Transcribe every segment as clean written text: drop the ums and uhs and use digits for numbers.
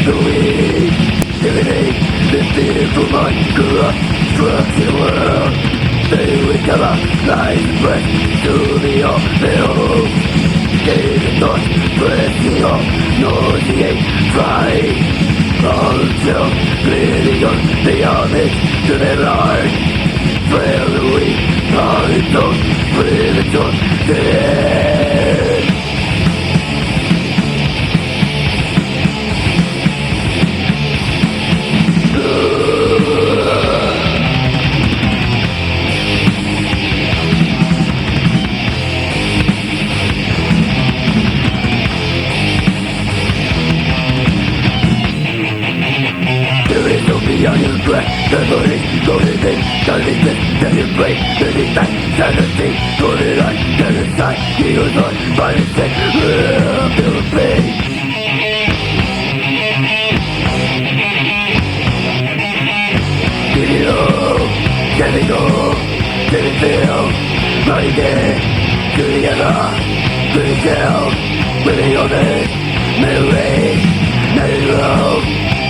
the weak, divinate the fear from my corrupted world. They recover life breath to the uphill. Gave the thoughts, pressing up, nauseate, trying until bleeding on the homage to their life. Frail and weak, until premature death. Beyond your breath, the body, golden thing, golden thing, that you break, the defect, sanity, golden light, that is sight, he goes on, by the sick, feel the pain. Give it all, let it go, let it feel, body dead, good together, good to tell, really honest, memory, let it go,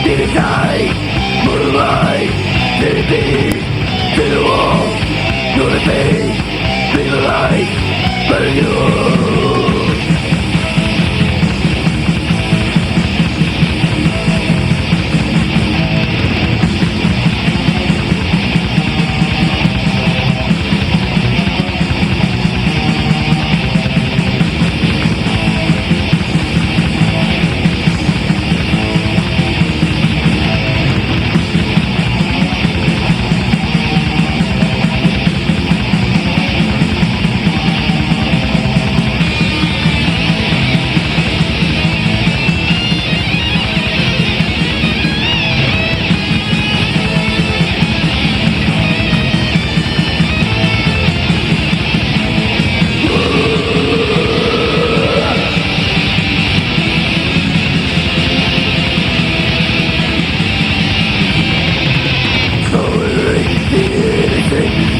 did it die. For the light, let it be, to the wall, you're the pain, be the light, but you.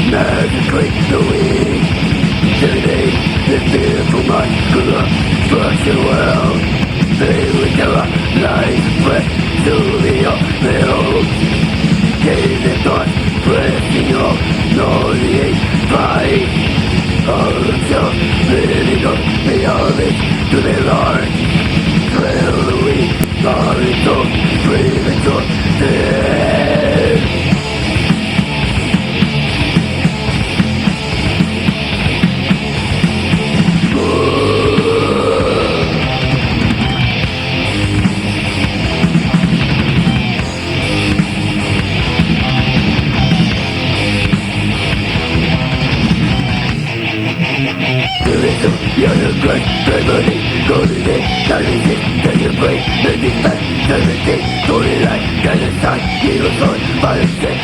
Magically the weak, divinate the fear from my corrupted world. They recover life breath to the uphill. Gave the thought, pressing up, nauseate, fight. Until living up the homage to their heart. Trail the weak, until premature death. You're the great memory, golden day, shining day, can you break the defect, sanity, golden light, can you start, give us on, by the sick,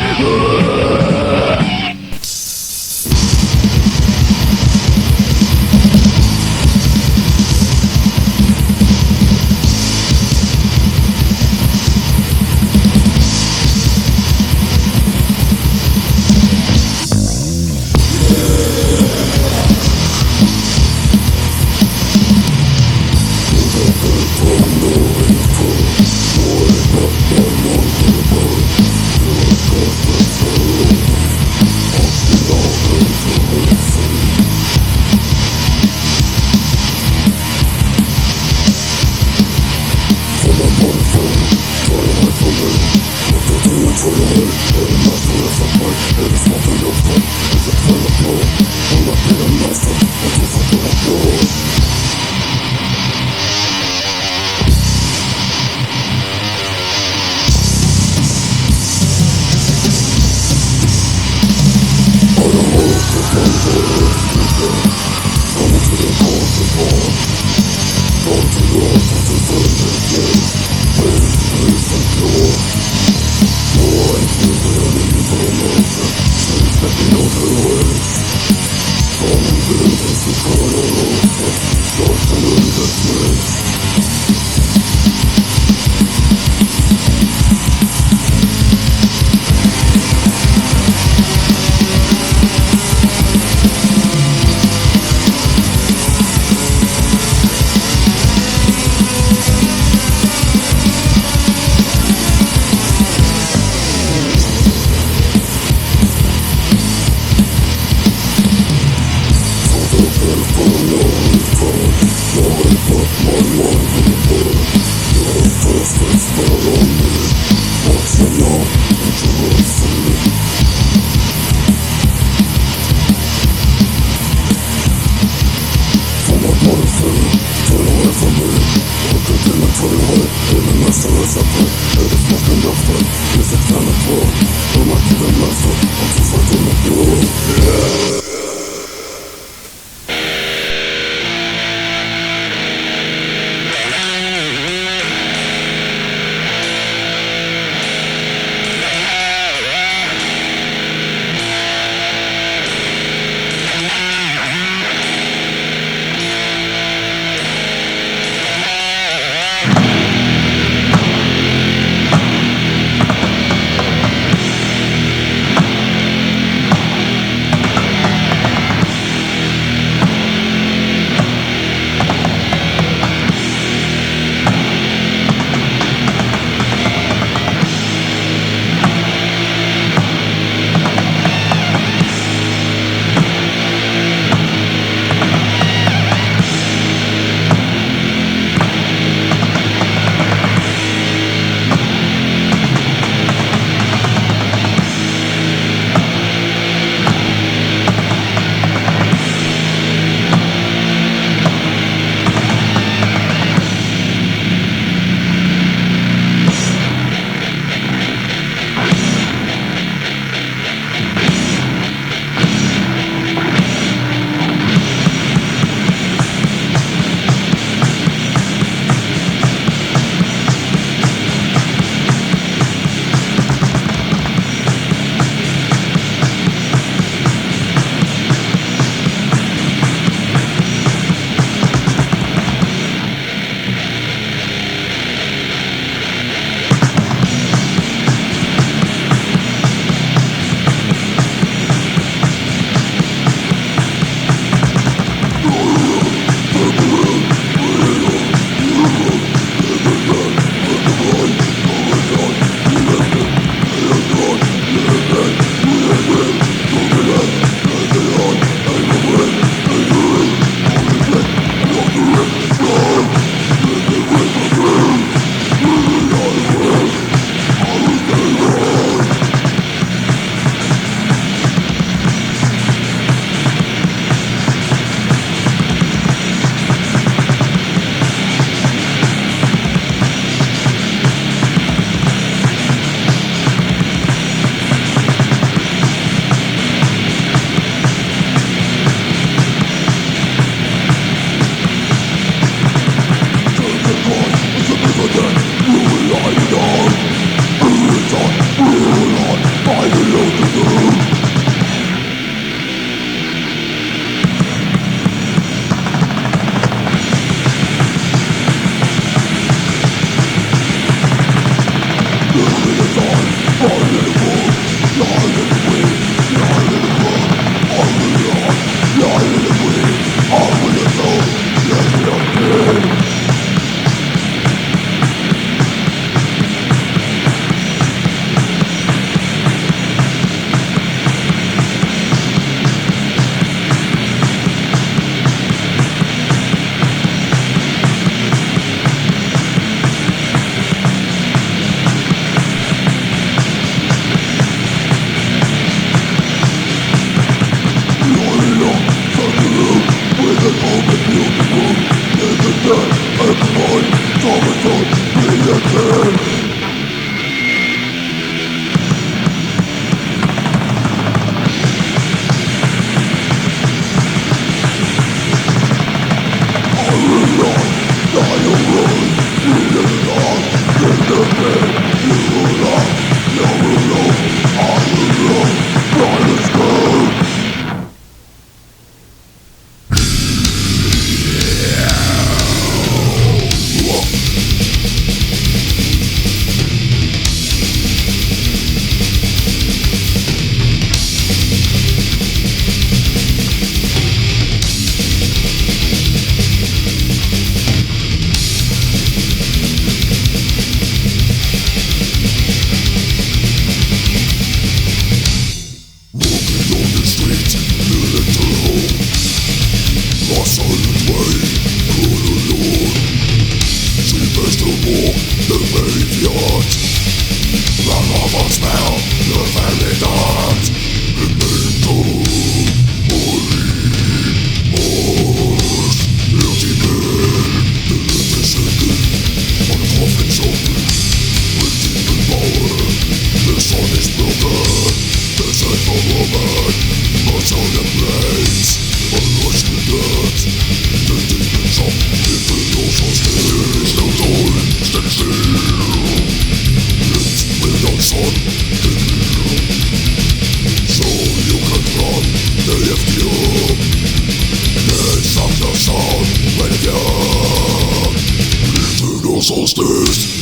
Solstice.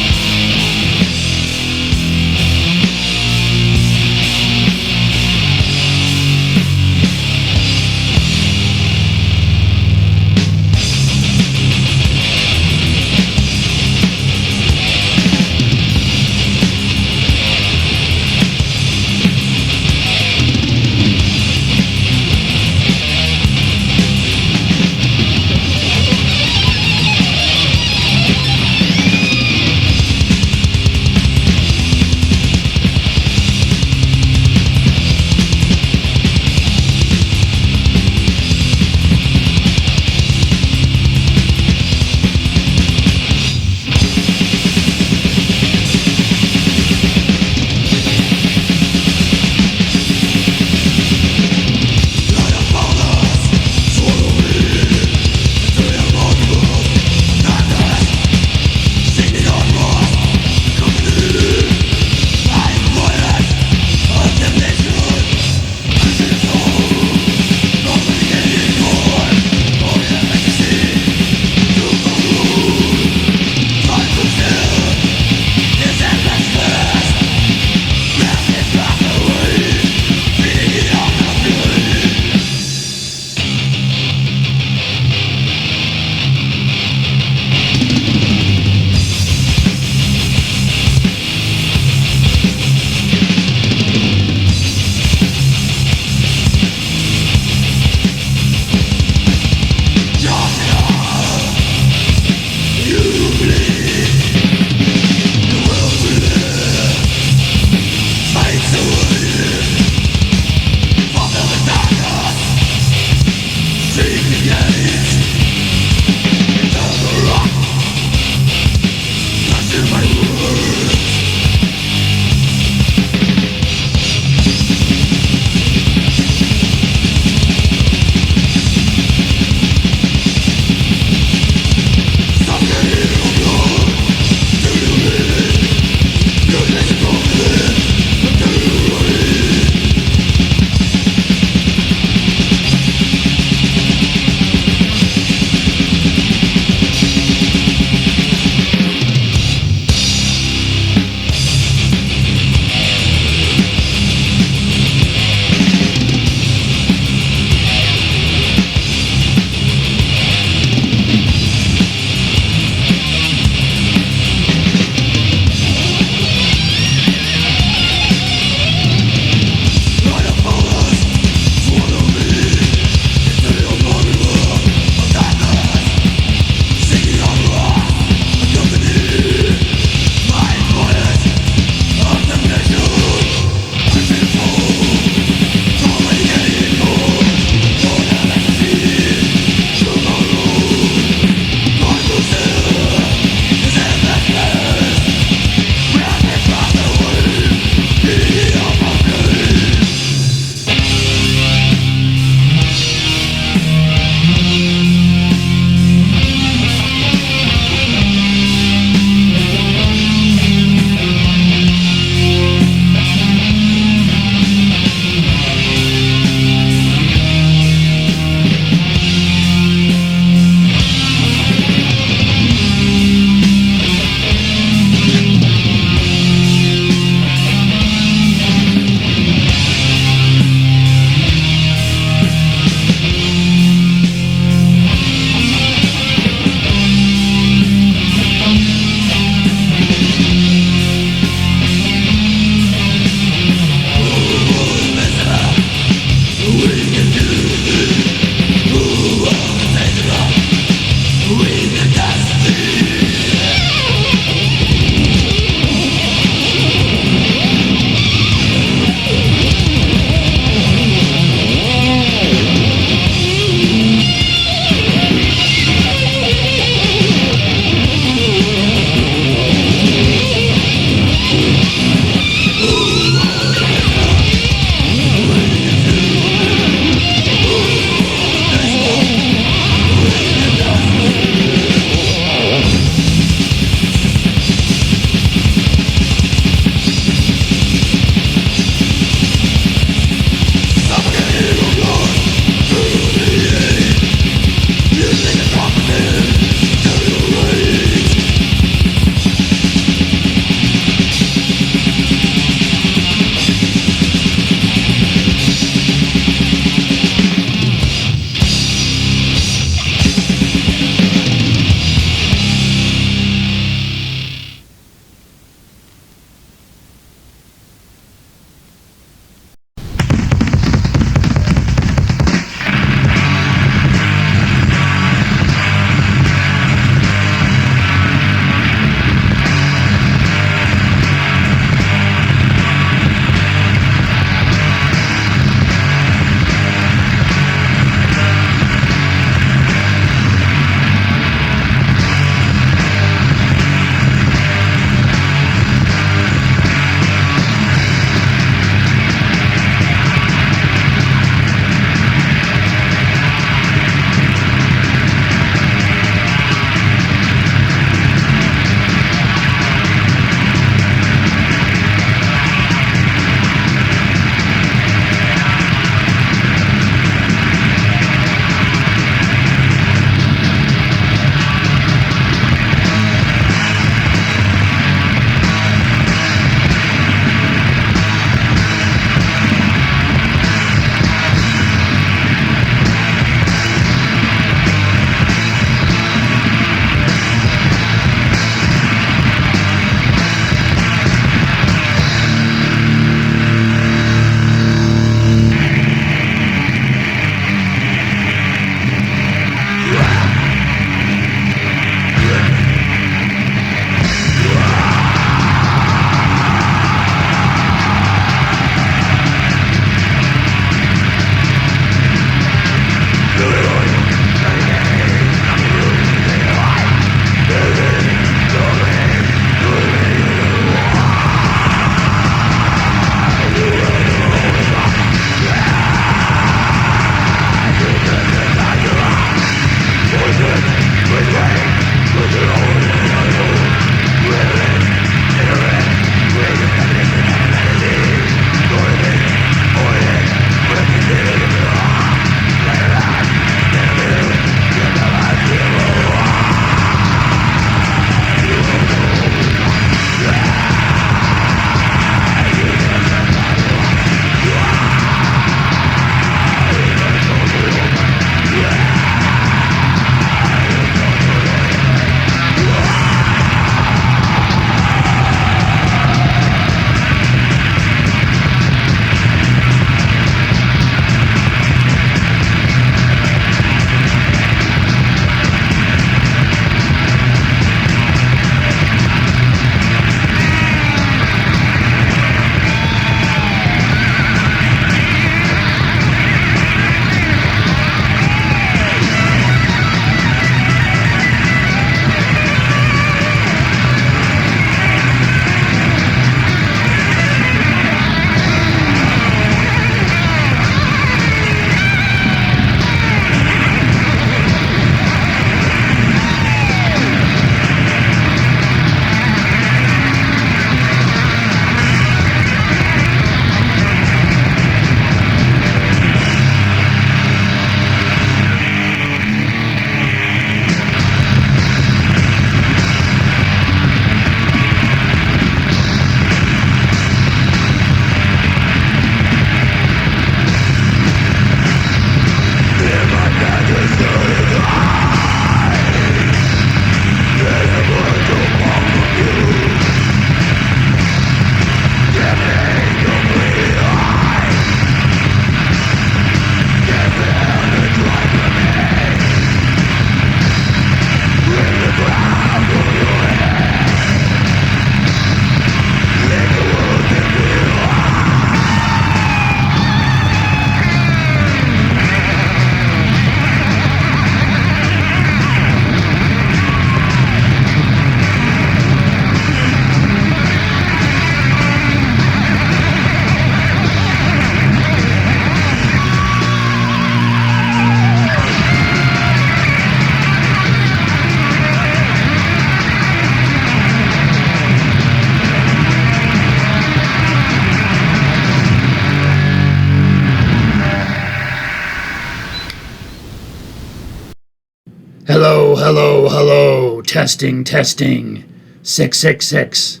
Hello, testing, 666.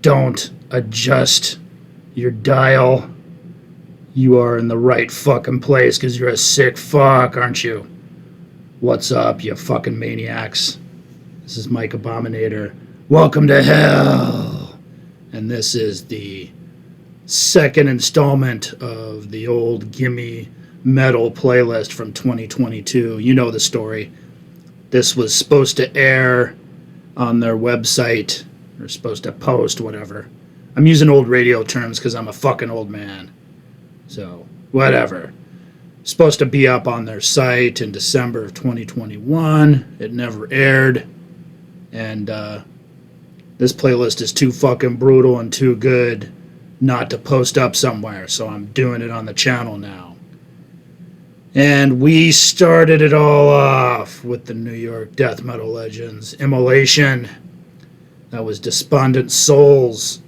Don't adjust your dial. You are in the right fucking place because you're a sick fuck, aren't you? What's up, you fucking maniacs? This is Mike Abominator. Welcome to hell! And this is the second installment of the old Gimme metal playlist from 2022. You know the story. This was supposed to air on their website, or supposed to post, whatever. I'm using old radio terms because I'm a fucking old man. So, whatever. Supposed to be up on their site in December of 2021. It never aired. And this playlist is too fucking brutal and too good not to post up somewhere, so I'm doing it on the channel now. And we started it all off with the New York death metal legends. Immolation. That was Despondent Souls.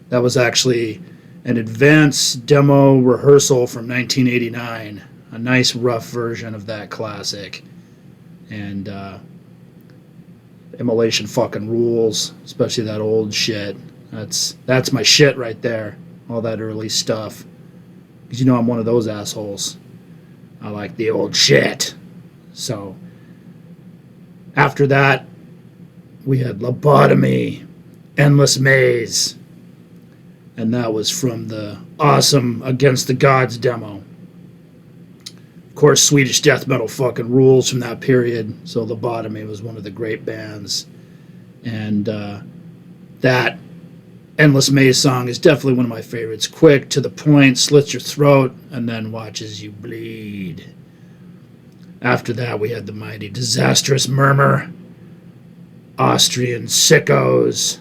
That was actually an advanced demo rehearsal from 1989. A nice rough version of that classic. And Immolation fucking rules, especially that old shit. That's my shit right there. All that early stuff. Because you know I'm one of those assholes. I like the old shit. So, after that, we had Lobotomy, Endless Maze. And that was from the awesome Against the Gods demo. Of course, Swedish death metal fucking rules from that period. So Lobotomy was one of the great bands. And that Endless Maze song is definitely one of my favorites. Quick, to the point, slits your throat, and then watches you bleed. After that, we had the mighty Disastrous Murmur, Austrian Sickos,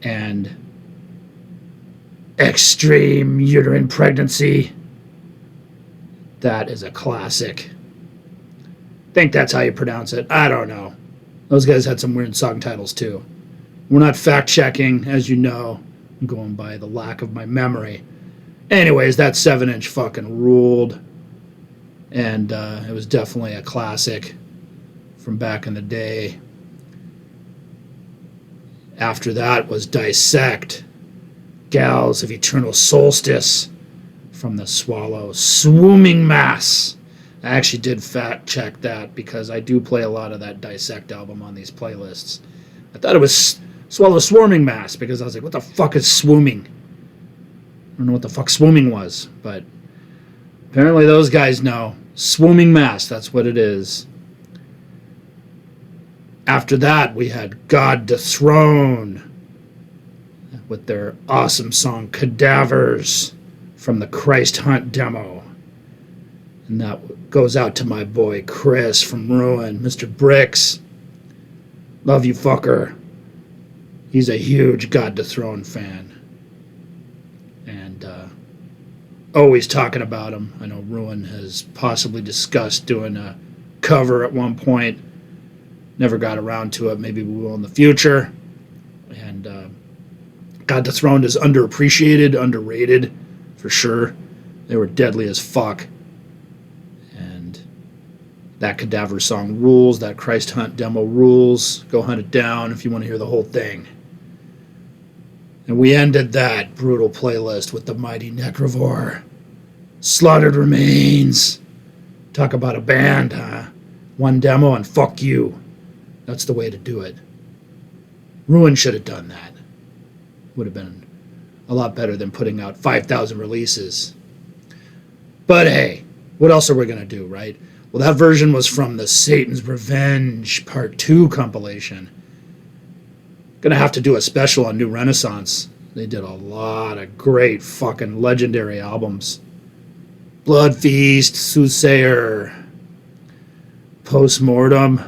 and Extreme Uterine Pregnancy. That is a classic. I think that's how you pronounce it. I don't know. Those guys had some weird song titles too. We're not fact-checking, as you know. I'm going by the lack of my memory. Anyways, that 7-inch fucking ruled. And it was definitely a classic from back in the day. After that was Dissect, Gals of Eternal Solstice, from the Swallow, Swooming Mass. I actually did fact-check that because I do play a lot of that Dissect album on these playlists. I thought it was Swallow Swarming Mass because I was like, what the fuck is swooming? I don't know what the fuck swooming was, but apparently those guys know. Swooming Mass, that's what it is. After that, we had God Dethroned with their awesome song Cadavers from the Christ Hunt demo. And that goes out to my boy Chris from Ruin, Mr. Bricks. Love you, fucker. He's a huge God Dethroned fan. And always talking about him. I know Ruin has possibly discussed doing a cover at one point. Never got around to it. Maybe we will in the future. And God Dethroned is underappreciated, underrated, for sure. They were deadly as fuck. And that Cadaver song rules. That Christ Hunt demo rules. Go hunt it down if you want to hear the whole thing. And we ended that brutal playlist with the mighty NECROVORE, Slaughtered Remains. Talk about a band, huh? One demo and fuck you. That's the way to do it. Ruin should have done that. Would have been a lot better than putting out 5,000 releases. But hey, what else are we going to do, right? Well, that version was from the Satan's Revenge Part 2 compilation. Gonna have to do a special on New Renaissance. They did a lot of great fucking legendary albums. Blood Feast, Soothsayer, Postmortem. I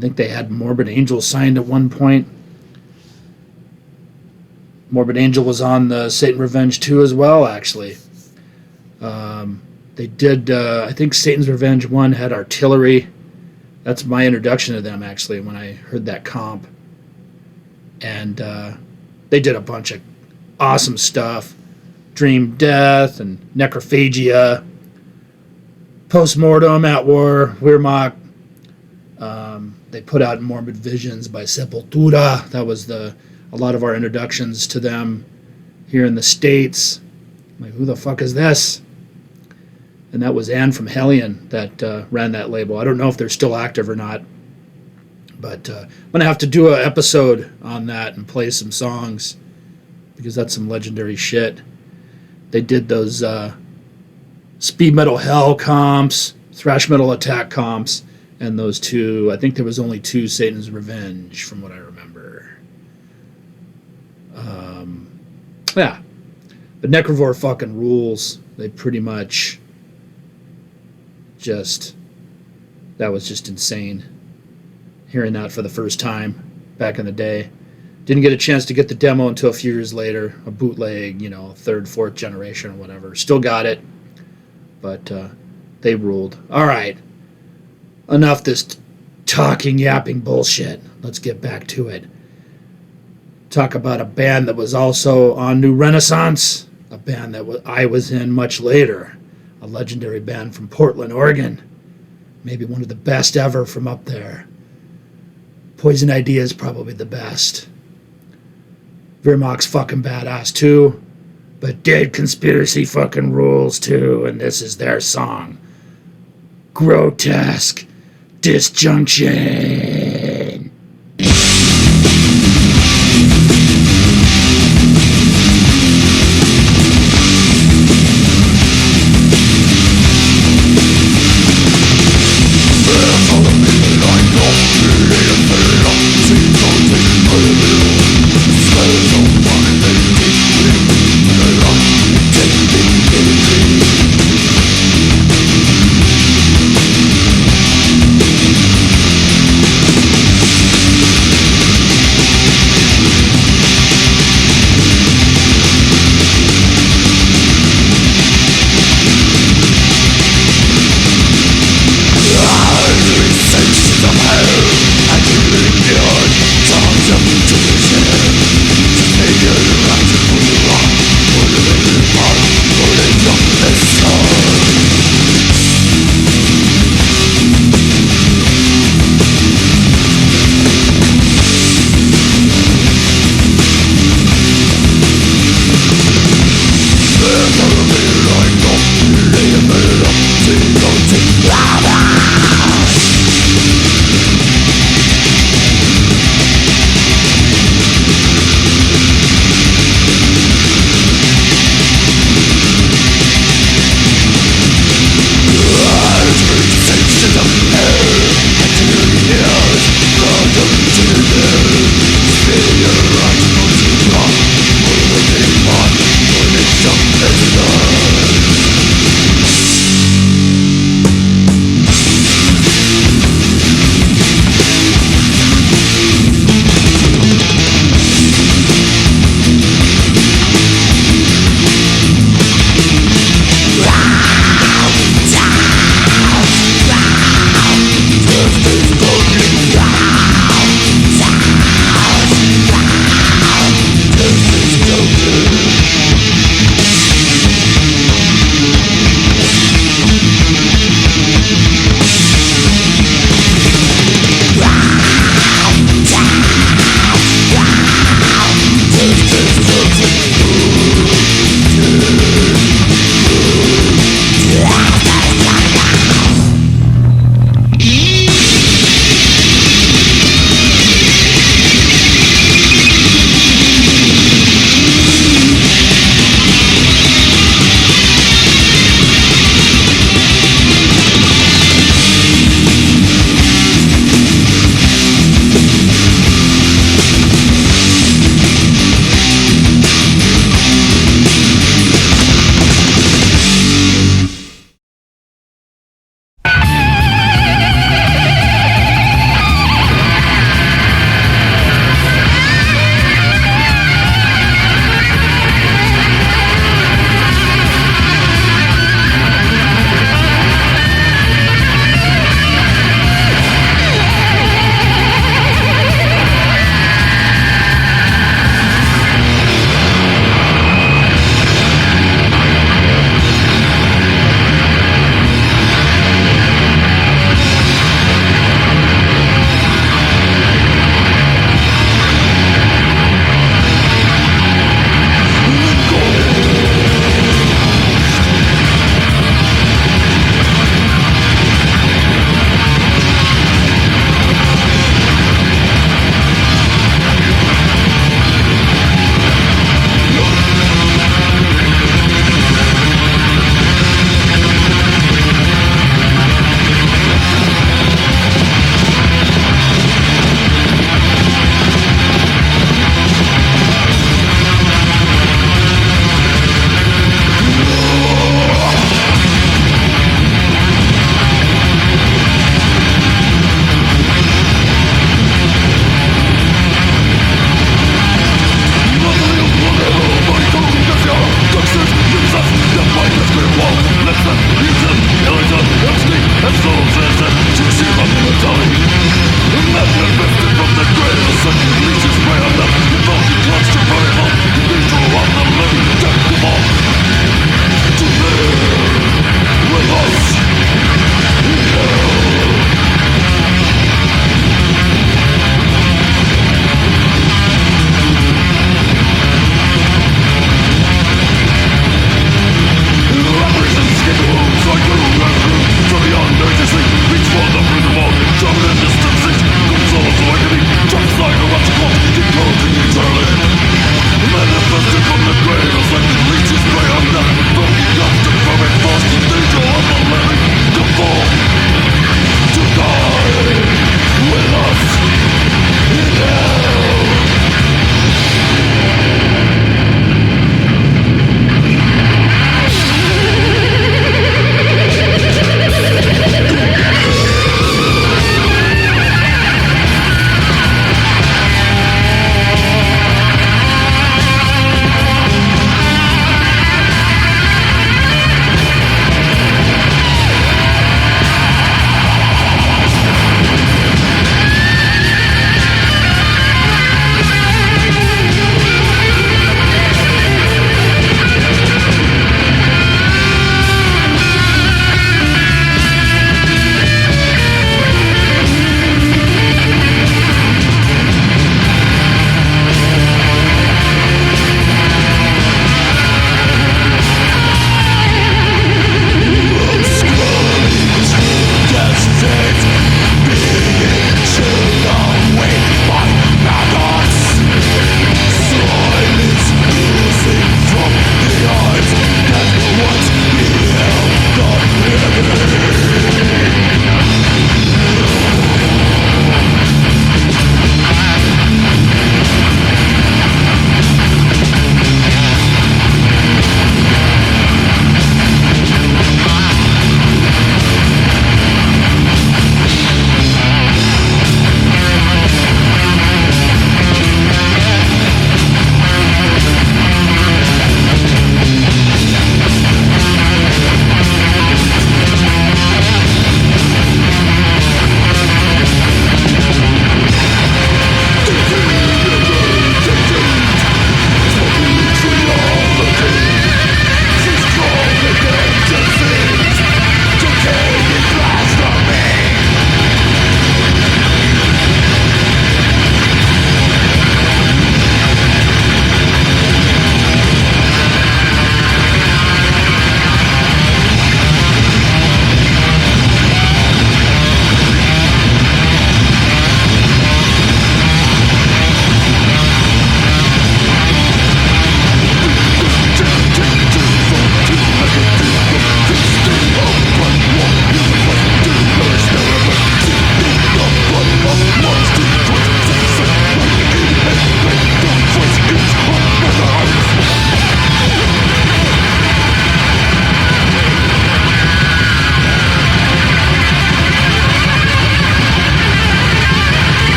think they had Morbid Angel signed at one point. Morbid Angel was on the Satan Revenge 2 as well, actually. They did, I think Satan's Revenge 1 had Artillery. That's my introduction to them, actually, when I heard that comp. And they did a bunch of awesome stuff. Dream Death and Necrophagia. Postmortem at War, Weirmach. They put out Morbid Visions by Sepultura. That was a lot of our introductions to them here in the States. Like, who the fuck is this? And that was Anne from Hellion that ran that label. I don't know if they're still active or not. But I'm going to have to do an episode on that and play some songs, because that's some legendary shit. They did those Speed Metal Hell comps, Thrash Metal Attack comps, and those two. I think there was only two Satan's Revenge, from what I remember. Yeah. But NECROVORE fucking rules. They pretty much that was just insane. Hearing that for the first time back in the day. Didn't get a chance to get the demo until a few years later. A bootleg, third, fourth generation or whatever. Still got it. But they ruled. All right. Enough this talking, yapping bullshit. Let's get back to it. Talk about a band that was also on New Renaissance. A band that I was in much later. A legendary band from Portland, Oregon. Maybe one of the best ever from up there. Poison Idea is probably the best. Weirmach's fucking badass too. But Dead Conspiracy fucking rules too. And this is their song. Grotesque. Disjunction.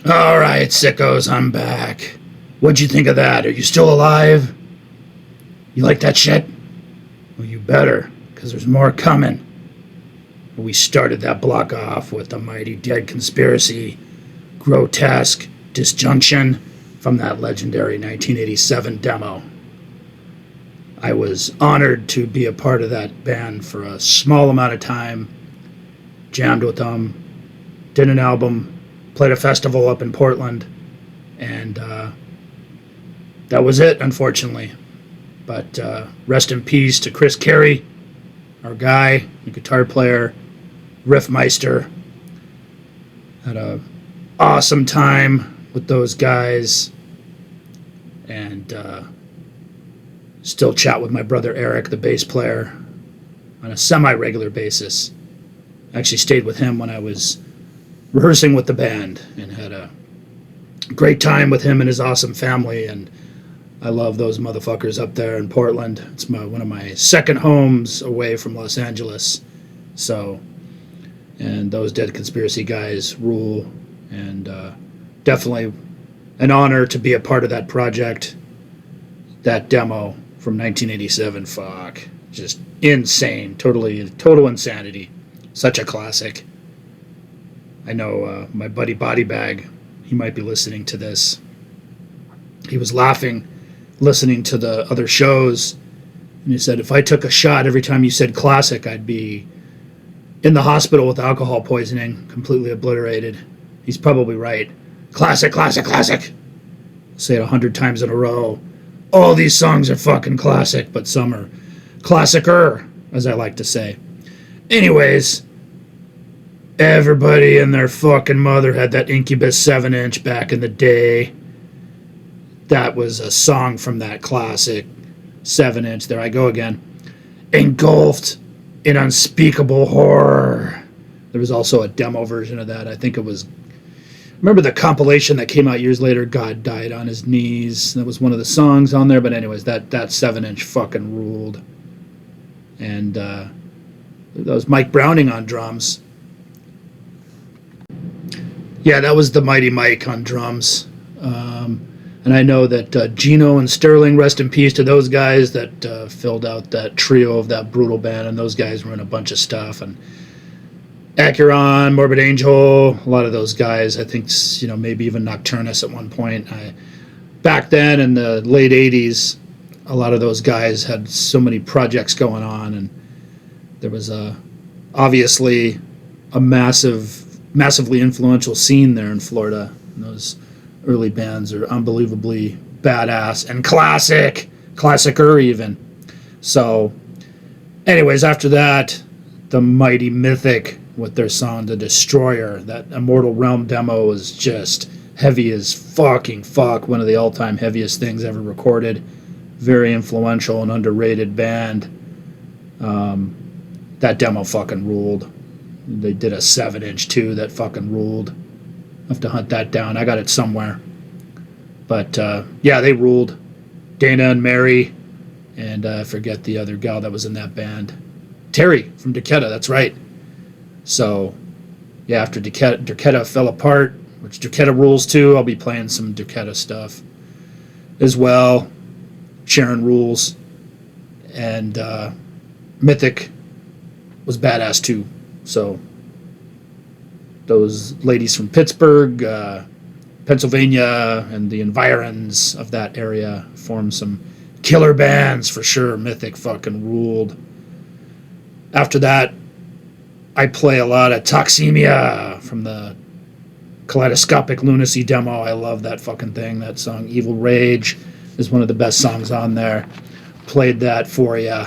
Alright, sickos, I'm back. What'd you think of that? Are you still alive? You like that shit? Well, you better, because there's more coming. We started that block off with the Mighty Dead Conspiracy, Grotesque, Disjunction from that legendary 1987 demo. I was honored to be a part of that band for a small amount of time, jammed with them, did an album, played a festival up in Portland, and that was it, unfortunately. But rest in peace to Chris Carey, our guy, the guitar player, riffmeister. Had a awesome time with those guys, and still chat with my brother Eric, the bass player, on a semi-regular basis. Actually stayed with him when I was rehearsing with the band and had a great time with him and his awesome family, and I love those motherfuckers up there in Portland. It's one of my second homes away from Los Angeles. So, and those Dead Conspiracy guys rule, and definitely an honor to be a part of that project. That demo from 1987, fuck, just insane, total insanity. Such a classic. I know my buddy Bodybag, he might be listening to this. He was laughing, listening to the other shows, and he said, if I took a shot every time you said classic, I'd be in the hospital with alcohol poisoning, completely obliterated. He's probably right. Classic, classic, classic. Say it 100 times in a row. All these songs are fucking classic, but some are classicer, as I like to say. Anyways, everybody and their fucking mother had that Incubus 7-inch back in the day. That was a song from that classic 7-inch. There I go again. Engulfed in Unspeakable Horror. There was also a demo version of that. I think it was... Remember the compilation that came out years later, God Died on His Knees? That was one of the songs on there. But anyways, that 7-inch fucking ruled. And that was Mike Browning on drums. Yeah, that was the Mighty Mike on drums. And I know that Gino and Sterling, rest in peace to those guys that filled out that trio of that brutal band, and those guys were in a bunch of stuff. And Acheron, Morbid Angel, a lot of those guys, I think, maybe even Nocturnus at one point. Back then in the late 80s, a lot of those guys had so many projects going on, and there was obviously a massively influential scene there in Florida. And those early bands are unbelievably badass and classicer even. So anyways, after that, the Mighty MYTHIC with their song The Destroyer. That Immortal Realm demo was just heavy as fucking fuck. One of the all-time heaviest things ever recorded. Very influential and underrated band. That demo fucking ruled. They did a 7-inch too that fucking ruled. have to hunt that down. I got it somewhere. But yeah, they ruled. Dana and Mary, and I forget the other gal that was in that band. Terry from Duquetta, that's right. So yeah, after Duquetta fell apart, which Duquetta rules too, I'll be playing some Duquetta stuff as well. Sharon rules. And Mythic was badass too. So those ladies from Pittsburgh, Pennsylvania, and the environs of that area formed some killer bands for sure. Mythic fucking ruled. After that, I play a lot of TOXEIMIA from the Kaleidoscopic Lunacy demo. I love that fucking thing. That song, Evil Rage, is one of the best songs on there. Played that for you.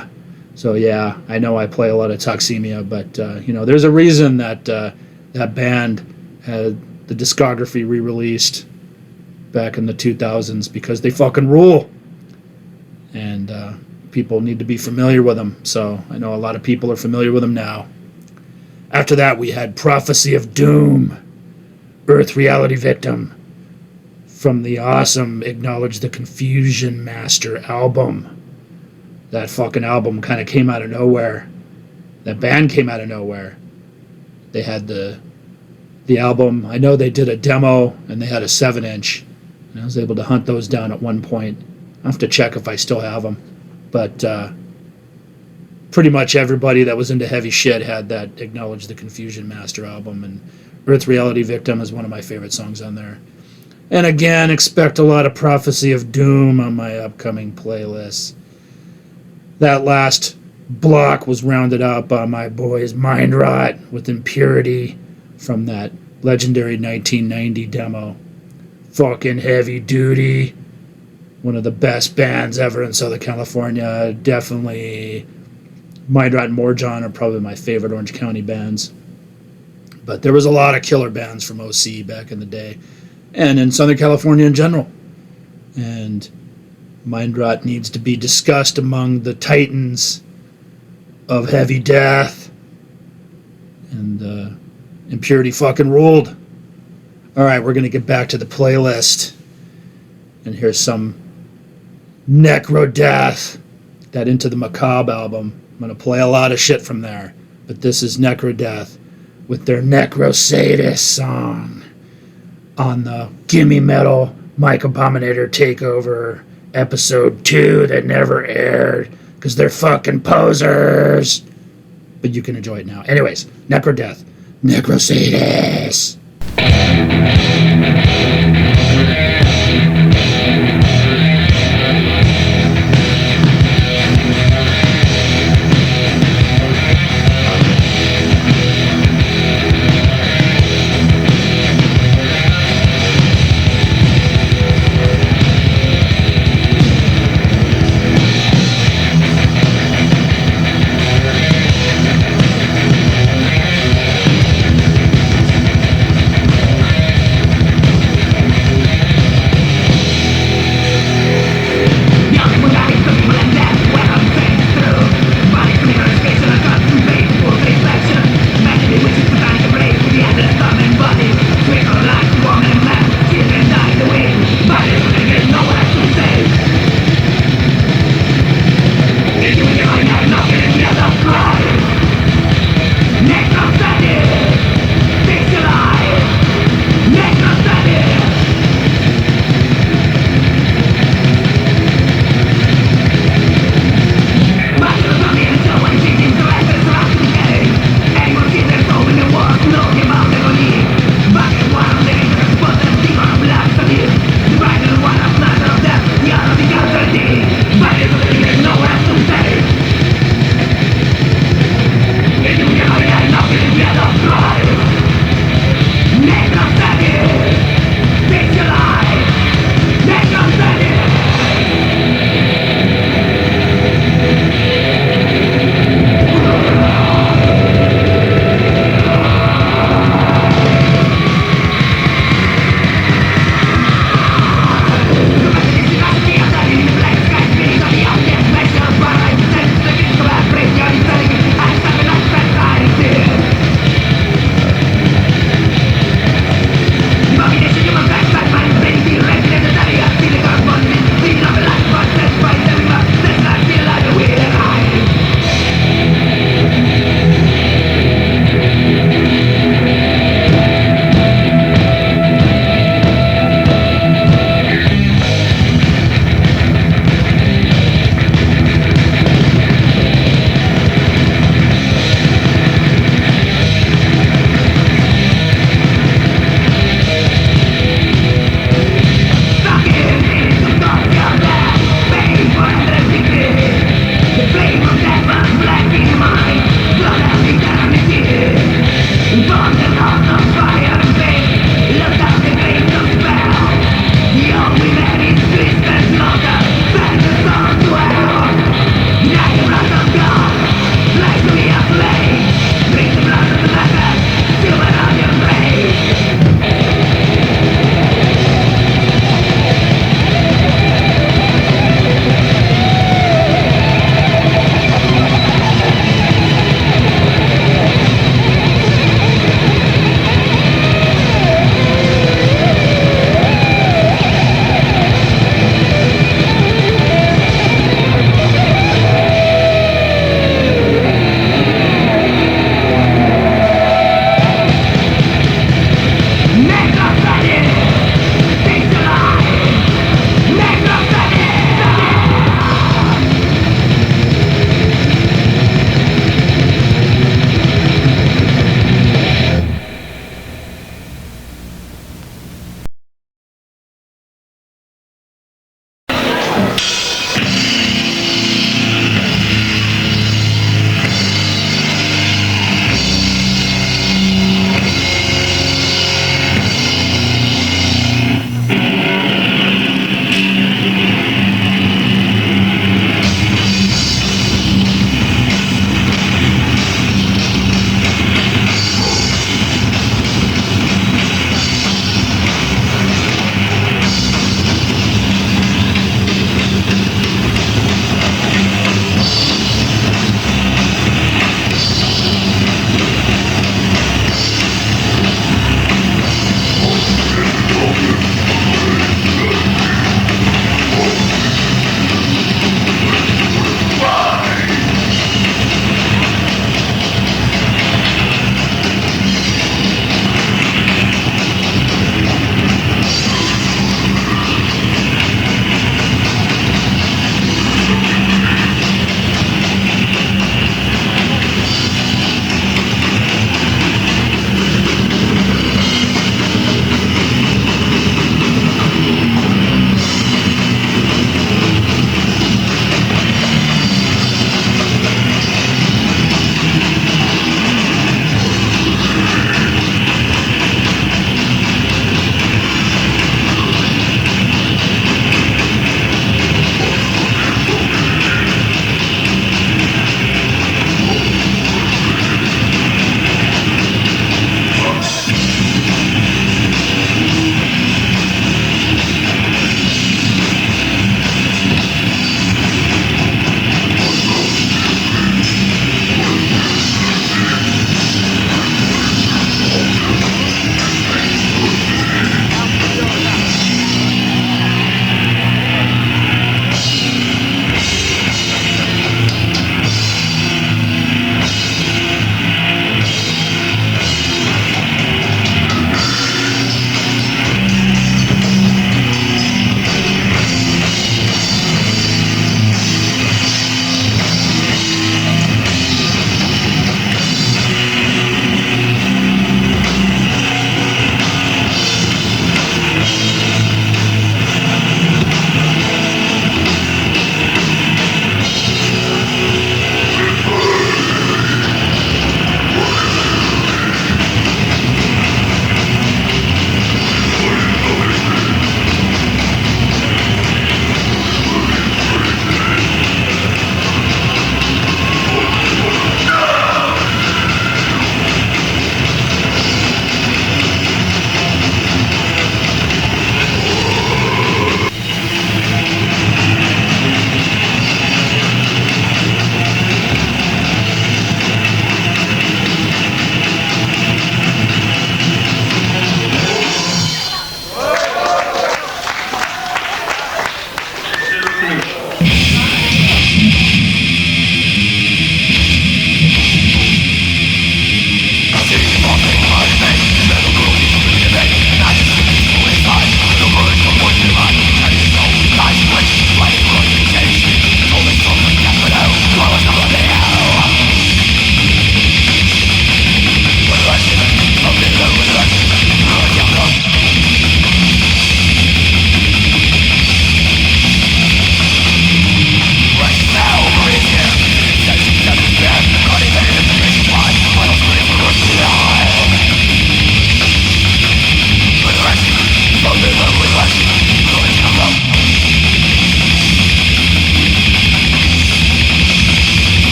So yeah, I know I play a lot of TOXEIMIA, but there's a reason that that band had the discography re-released back in the 2000s, because they fucking rule. And people need to be familiar with them. So I know a lot of people are familiar with them now. After that, we had Prophecy of Doom, Earth Reality Victim, from the awesome Acknowledge the Confusion Master album. That fucking album kind of came out of nowhere. That band came out of nowhere. They had the album. I know they did a demo, and they had a 7-inch. And I was able to hunt those down at one point. I have to check if I still have them. But pretty much everybody that was into heavy shit had that Acknowledge the Confusion Master album. And Earth Reality Victim is one of my favorite songs on there. And again, expect a lot of Prophecy of Doom on my upcoming playlists. That last block was rounded out by my boys MINDROT with Impurity from that legendary 1990 demo. Fucking heavy duty. One of the best bands ever in Southern California. Definitely MINDROT and Morjon are probably my favorite Orange County bands. But there was a lot of killer bands from OC back in the day. And in Southern California in general. And MINDROT needs to be discussed among the titans of heavy death. And Impurity fucking ruled. Alright, we're going to get back to the playlist. And here's some NECRODEATH, that Into the Macabre album. I'm going to play a lot of shit from there. But this is NECRODEATH with their Necrosadist song on the Gimme Metal Mike Abominator Takeover episode 2 that never aired because they're fucking posers. But you can enjoy it now. Anyways, NECRODEATH, Necrosadist.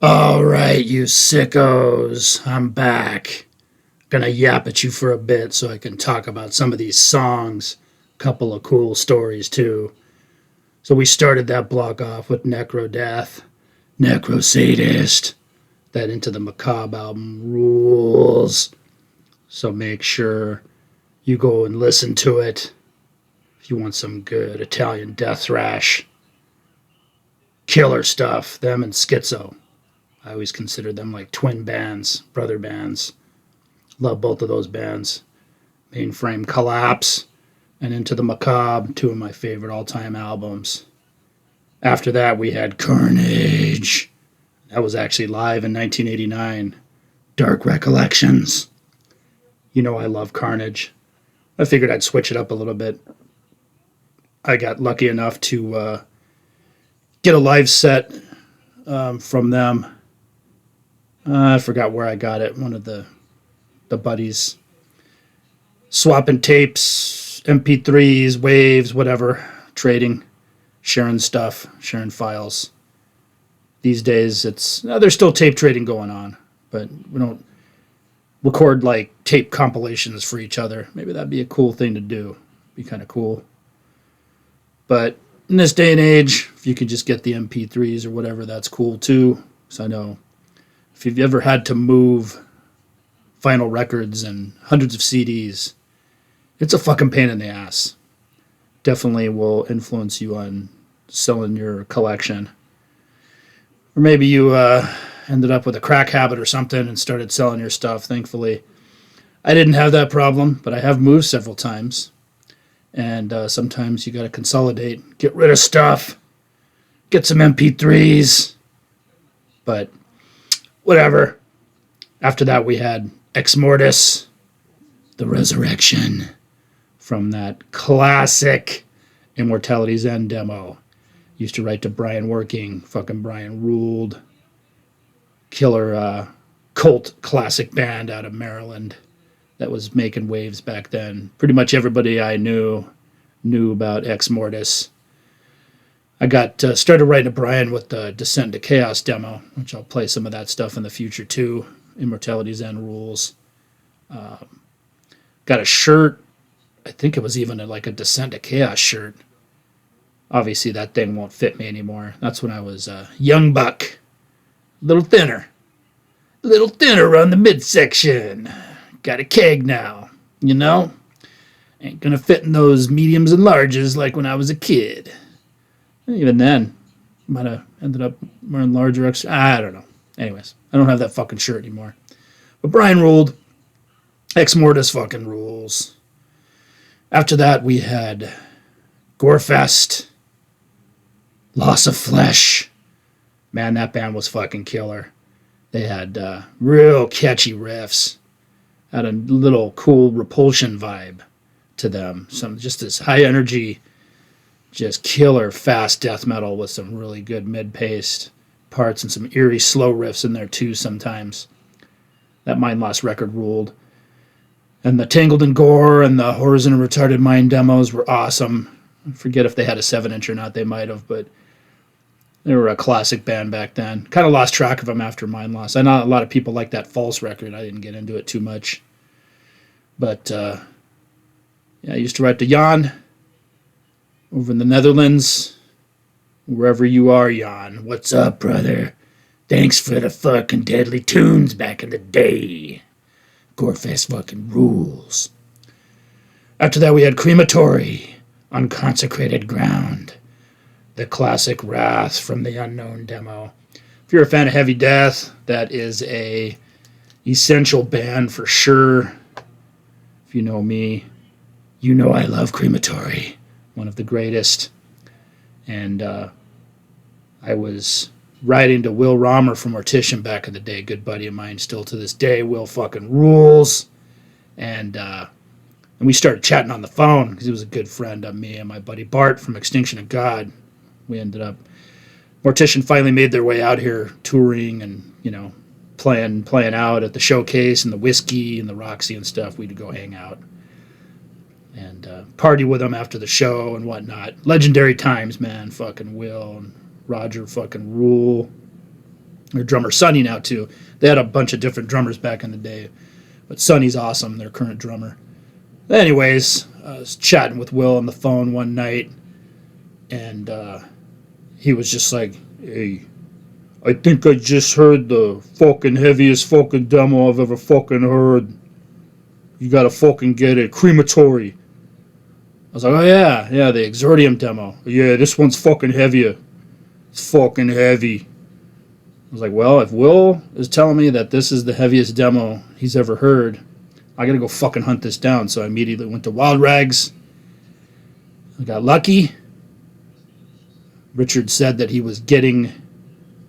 All right, you sickos, I'm back. Gonna yap at you for a bit so I can talk about some of these songs. Couple of cool stories too. So we started that block off with NECRODEATH, Necrosadist. That Into the Macabre album rules. So make sure you go and listen to it if you want some good Italian death thrash. Killer stuff, them and Schizo. I always consider them like twin bands, brother bands. Love both of those bands. Mainframe Collapse and Into the Macabre, two of my favorite all-time albums. After that, we had CARNAGE. That was actually live in 1989. Dark Recollections. You know I love CARNAGE. I figured I'd switch it up a little bit. I got lucky enough to get a live set from them. I forgot where I got it. One of the buddies swapping tapes, MP3s, waves, whatever, trading, sharing stuff, sharing files. These days, there's still tape trading going on, but we don't record like tape compilations for each other. Maybe that'd be a cool thing to do. Be kind of cool. But in this day and age, if you could just get the MP3s or whatever, that's cool too. So I know if you've ever had to move vinyl records and hundreds of CDs, it's a fucking pain in the ass. Definitely will influence you on selling your collection. Or maybe you ended up with a crack habit or something and started selling your stuff. Thankfully, I didn't have that problem, but I have moved several times. And sometimes you got to consolidate, get rid of stuff, get some MP3s. But whatever. After that, we had EXMORTIS, the Resurrection, from that classic Immortality's End demo. Used to write to Brian Working. Fucking Brian ruled. Killer cult classic band out of Maryland that was making waves back then. Pretty much everybody I knew about EXMORTIS. I got started writing to Brian with the Descent into Chaos demo, which I'll play some of that stuff in the future too. Immortality's End rules. Got a shirt. I think it was even like a Descent to Chaos shirt. Obviously that thing won't fit me anymore. That's when I was a young buck. A little thinner on the midsection. Got a keg now, you know? Ain't gonna fit in those mediums and larges like when I was a kid. Even then, might have ended up wearing larger extra. I don't know. Anyways, I don't have that fucking shirt anymore. But Brian ruled. EXMORTIS fucking rules. After that, we had GOREFEST, Loss of Flesh. Man, that band was fucking killer. They had real catchy riffs. Had a little cool Repulsion vibe to them. Some just this high energy, just killer fast death metal with some really good mid-paced parts and some eerie slow riffs in there too sometimes. That Mind Lost record ruled. And the Tangled in Gore and the Horrors in a Retarded Mind demos were awesome. I forget if they had a 7-inch or not. They might have, but they were a classic band back then. Kind of lost track of them after Mind Lost. I know a lot of people like that False record. I didn't get into it too much. But, yeah, I used to write to Jan over in the Netherlands. Wherever you are, Jan. What's up, brother? Thanks for the fucking deadly tunes back in the day. GOREFEST fucking rules. After that, we had CREMATORY, Unconsecrated Ground, the classic Wrath from the Unknown demo. If you're a fan of heavy death, that is a essential band for sure. If you know me, you know I love CREMATORY, one of the greatest. And I was writing to Will Romer from Mortician back in the day, good buddy of mine still to this day. Will fucking rules. And we started chatting on the phone because he was a good friend of me and my buddy Bart from Extinction of God. We ended up, Mortician finally made their way out here touring and, you know, playing out at the Showcase and the Whiskey and the Roxy and stuff. We'd go hang out and party with them after the show and whatnot. Legendary times, man. Fucking Will and Roger fucking rule. Their drummer Sonny now too. They had a bunch of different drummers back in the day, but Sonny's awesome, their current drummer. Anyways, I was chatting with Will on the phone one night, and he was just like, "Hey, I think I just heard the fucking heaviest fucking demo I've ever fucking heard. You gotta fucking get it. CREMATORY." I was like, "Oh yeah, the Exordium demo. Yeah, this one's fucking heavier. It's fucking heavy." I was like, well, if Will is telling me that this is the heaviest demo he's ever heard, I gotta go fucking hunt this down. So I immediately went to Wild Rags. I got lucky. Richard said that he was getting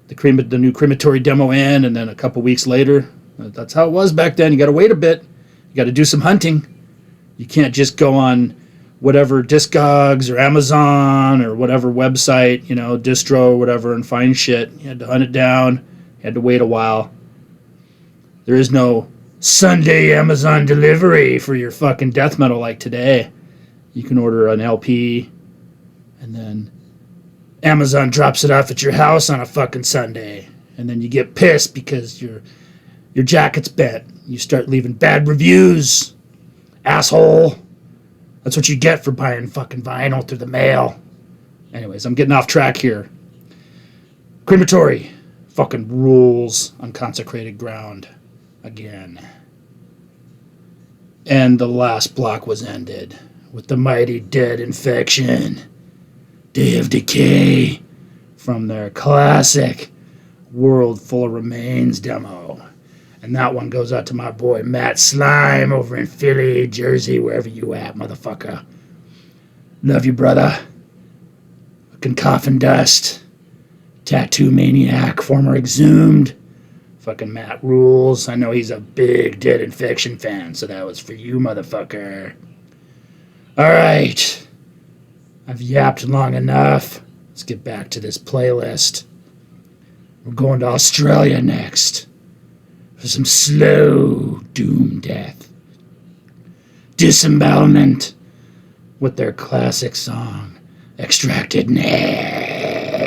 the new CREMATORY demo in, and then a couple weeks later, that's how it was back then. You gotta wait a bit. You gotta do some hunting. You can't just go on whatever Discogs or Amazon or whatever website, you know, distro or whatever, and find shit. You had to hunt it down. You had to wait a while. There is no Sunday Amazon delivery for your fucking death metal like today. You can order an LP and then Amazon drops it off at your house on a fucking Sunday. And then you get pissed because your jacket's bent. You start leaving bad reviews. Asshole. That's what you get for buying fucking vinyl through the mail. Anyways, I'm getting off track here. CREMATORY fucking rules. Unconsecrated Ground again. And the last block was ended with the mighty Dead Infection, Day of Decay, from their classic World Full of Remains demo. And that one goes out to my boy Matt Slime over in Philly, Jersey, wherever you at, motherfucker. Love you, brother. Fucking Coffin Dust. Tattoo Maniac, former Exhumed. Fucking Matt rules. I know he's a big Dead Infection fan, so that was for you, motherfucker. Alright. I've yapped long enough. Let's get back to this playlist. We're going to Australia next for some slow doom death. Disembowelment with their classic song, Extracted Nails.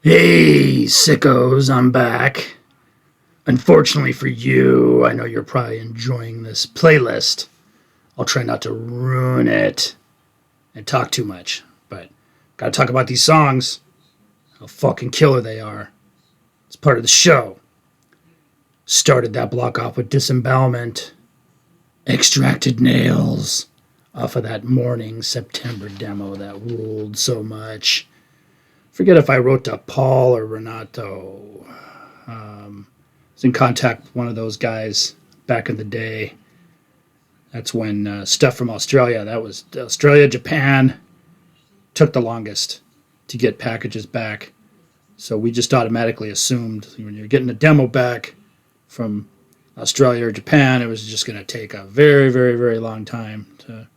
Hey, sickos, I'm back. Unfortunately for you, I know you're probably enjoying this playlist. I'll try not to ruin it and talk too much, but gotta talk about these songs. How fucking killer they are. It's part of the show. Started that block off with Disembowelment, Extracted Nails, off of that Morning September demo that ruled so much. Forget if I wrote to Paul or Renato. I was in contact with one of those guys back in the day. That's when stuff from Australia, that was Australia, Japan, took the longest to get packages back. So we just automatically assumed when you're getting a demo back from Australia or Japan, it was just going to take a very, very, very long time to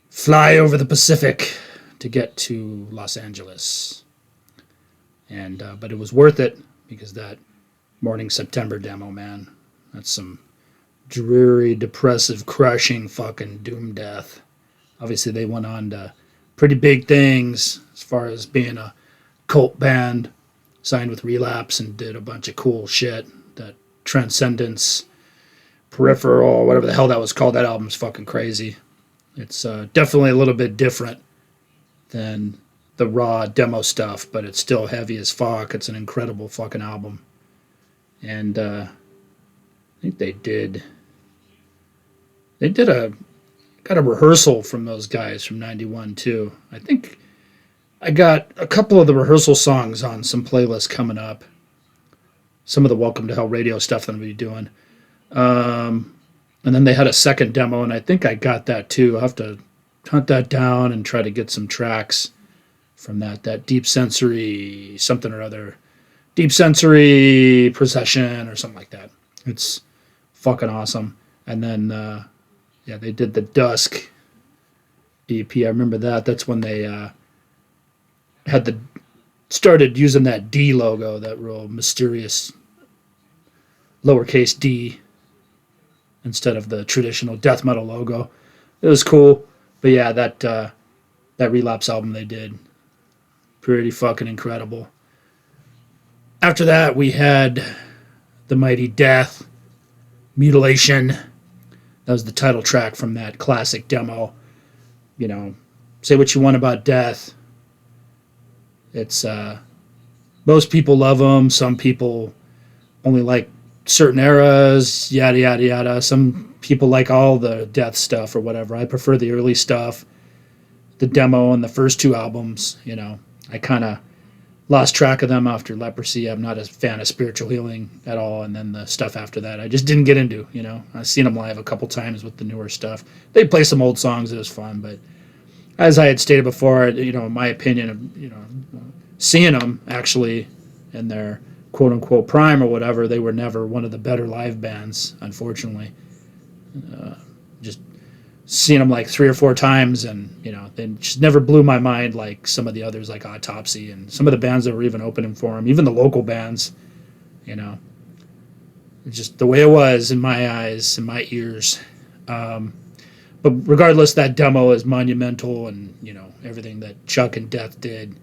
fly over the Pacific to get to Los Angeles. And but it was worth it because that Morning September demo, man, that's some dreary, depressive, crushing fucking doom death. Obviously they went on to pretty big things as far as being a cult band, signed with Relapse and did a bunch of cool shit. That Transcendence, Peripheral, whatever the hell that was called, that album's fucking crazy. It's definitely a little bit different than the raw demo stuff, but it's still heavy as fuck. It's an incredible fucking album. And I think they got a rehearsal from those guys from 91 too. I think I got a couple of the rehearsal songs on some playlists coming up. Some of the Welcome to Hell radio stuff that I'm going to be doing. And then they had a second demo, and I think I got that too. I'll have to hunt that down and try to get some tracks from that Deep Sensory something or other. Deep Sensory Procession or something like that. It's fucking awesome. And then, they did the Dusk EP. I remember that. That's when they started using that D logo, that real mysterious lowercase d instead of the traditional death metal logo. It was cool. But yeah, that Relapse album they did, pretty fucking incredible. After that, we had The Mighty Death, Mutilation. That was the title track from that classic demo. You know, say what you want about Death. It's most people love them. Some people only like certain eras, yada, yada, yada. Some people like all the Death stuff or whatever. I prefer the early stuff, the demo and the first two albums. You know, I kind of lost track of them after Leprosy. I'm not a fan of Spiritual Healing at all. And then the stuff after that, I just didn't get into, you know. I've seen them live a couple times with the newer stuff. They play some old songs. It was fun. But as I had stated before, you know, in my opinion, you know, seeing them actually in their quote unquote prime or whatever, they were never one of the better live bands, unfortunately. Just seen them like 3 or 4 times, and they just never blew my mind like some of the others, like Autopsy and some of the bands that were even opening for them, even the local bands. Just the way it was in my eyes, in my ears. But regardless, that demo is monumental, and everything that Chuck and Death did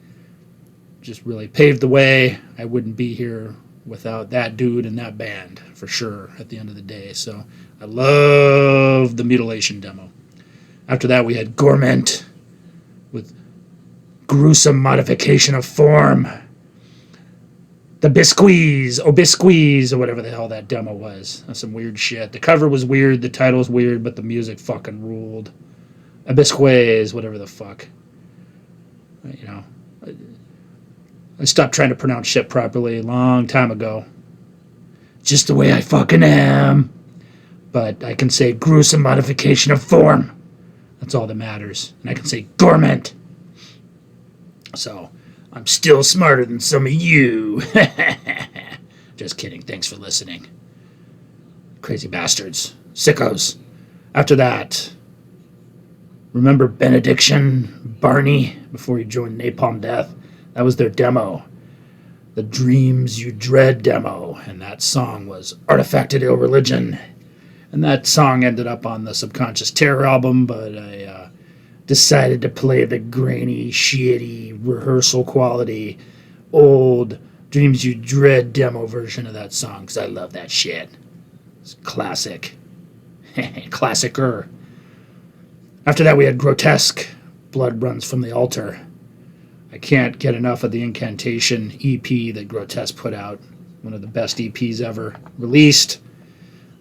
just really paved the way. I wouldn't be here without that dude and that band, for sure, at the end of the day. So I love the Mutilation demo. After that, we had Gorment with Gruesome Modification of Form. The Bisqueeze, or whatever the hell that demo was. That's some weird shit. The cover was weird, the title was weird, but the music fucking ruled. Abisquays, whatever the fuck. I stopped trying to pronounce shit properly a long time ago. Just the way I fucking am. But I can say Gruesome Modification of Form. That's all that matters. And I can say Gorment. So, I'm still smarter than some of you. Just kidding. Thanks for listening. Crazy bastards. Sickos. After that, remember Benediction, Barney, before he joined Napalm Death? That was their demo. The Dreams You Dread demo. And that song was Artifacted Ill Religion. And that song ended up on the Subconscious Terror album, but I decided to play the grainy, shitty, rehearsal quality, old Dreams You Dread demo version of that song, because I love that shit. It's classic. Classicer. After that, we had Grotesque, Blood Runs from the Altar. I can't get enough of the Incantation EP that Grotesque put out. One of the best EPs ever released.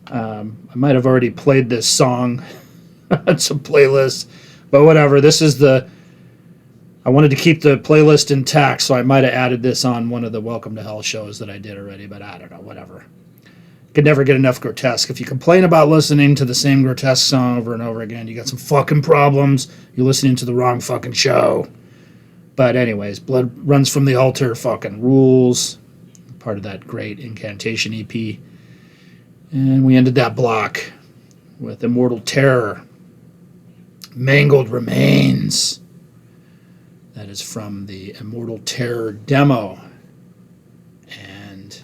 I might have already played this song on some playlists, but whatever. I wanted to keep the playlist intact, so I might have added this on one of the Welcome to Hell shows that I did already, but I don't know, whatever. Could never get enough Grotesque. If you complain about listening to the same Grotesque song over and over again, you got some fucking problems. You're listening to the wrong fucking show. But anyways, Blood Runs from the Altar fucking rules. Part of that great Incantation EP. And we ended that block with Immortal Terror, Mangled Remains. That is from the Immortal Terror demo. And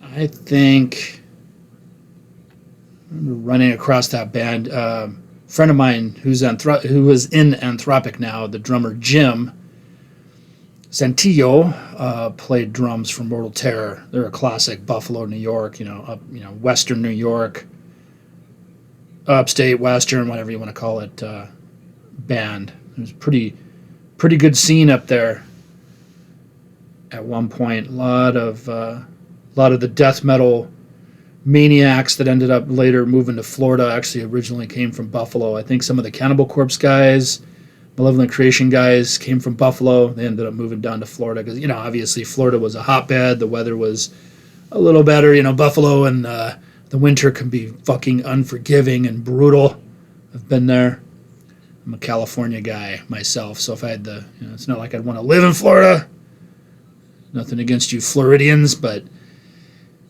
I think I remember running across that band. Friend of mine who is in Anthropic now, the drummer Jim Santillo, played drums for Mortal Terror. They're a classic Buffalo, New York, Western New York, upstate Western, whatever you want to call it, band. There's a pretty good scene up there. At one point, a lot of the death metal maniacs that ended up later moving to Florida actually originally came from Buffalo. I think some of the Cannibal Corpse guys, Malevolent Creation guys came from Buffalo. They ended up moving down to Florida because, obviously Florida was a hotbed. The weather was a little better. Buffalo and the winter can be fucking unforgiving and brutal. I've been there. I'm a California guy myself, so if I had it's not like I'd want to live in Florida. Nothing against you Floridians, but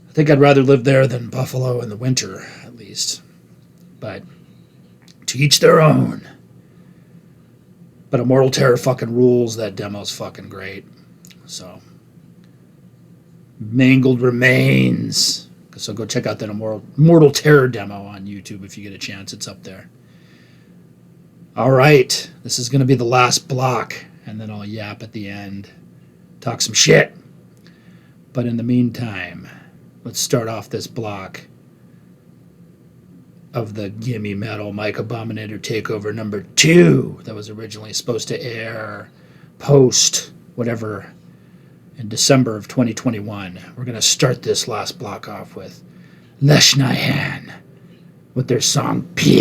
I think I'd rather live there than Buffalo in the winter, at least. But to each their own. But Immortal Terror fucking rules. That demo's fucking great. So, Mangled Remains. So go check out that Immortal Terror demo on YouTube if you get a chance. It's up there. All right. This is going to be the last block, and then I'll yap at the end. Talk some shit. But in the meantime, let's start off this block of the Gimme Metal Mike Abominator Takeover number 2 that was originally supposed to air post whatever in December of 2021. We're going to start this last block off with Leshnahan with their song Puke.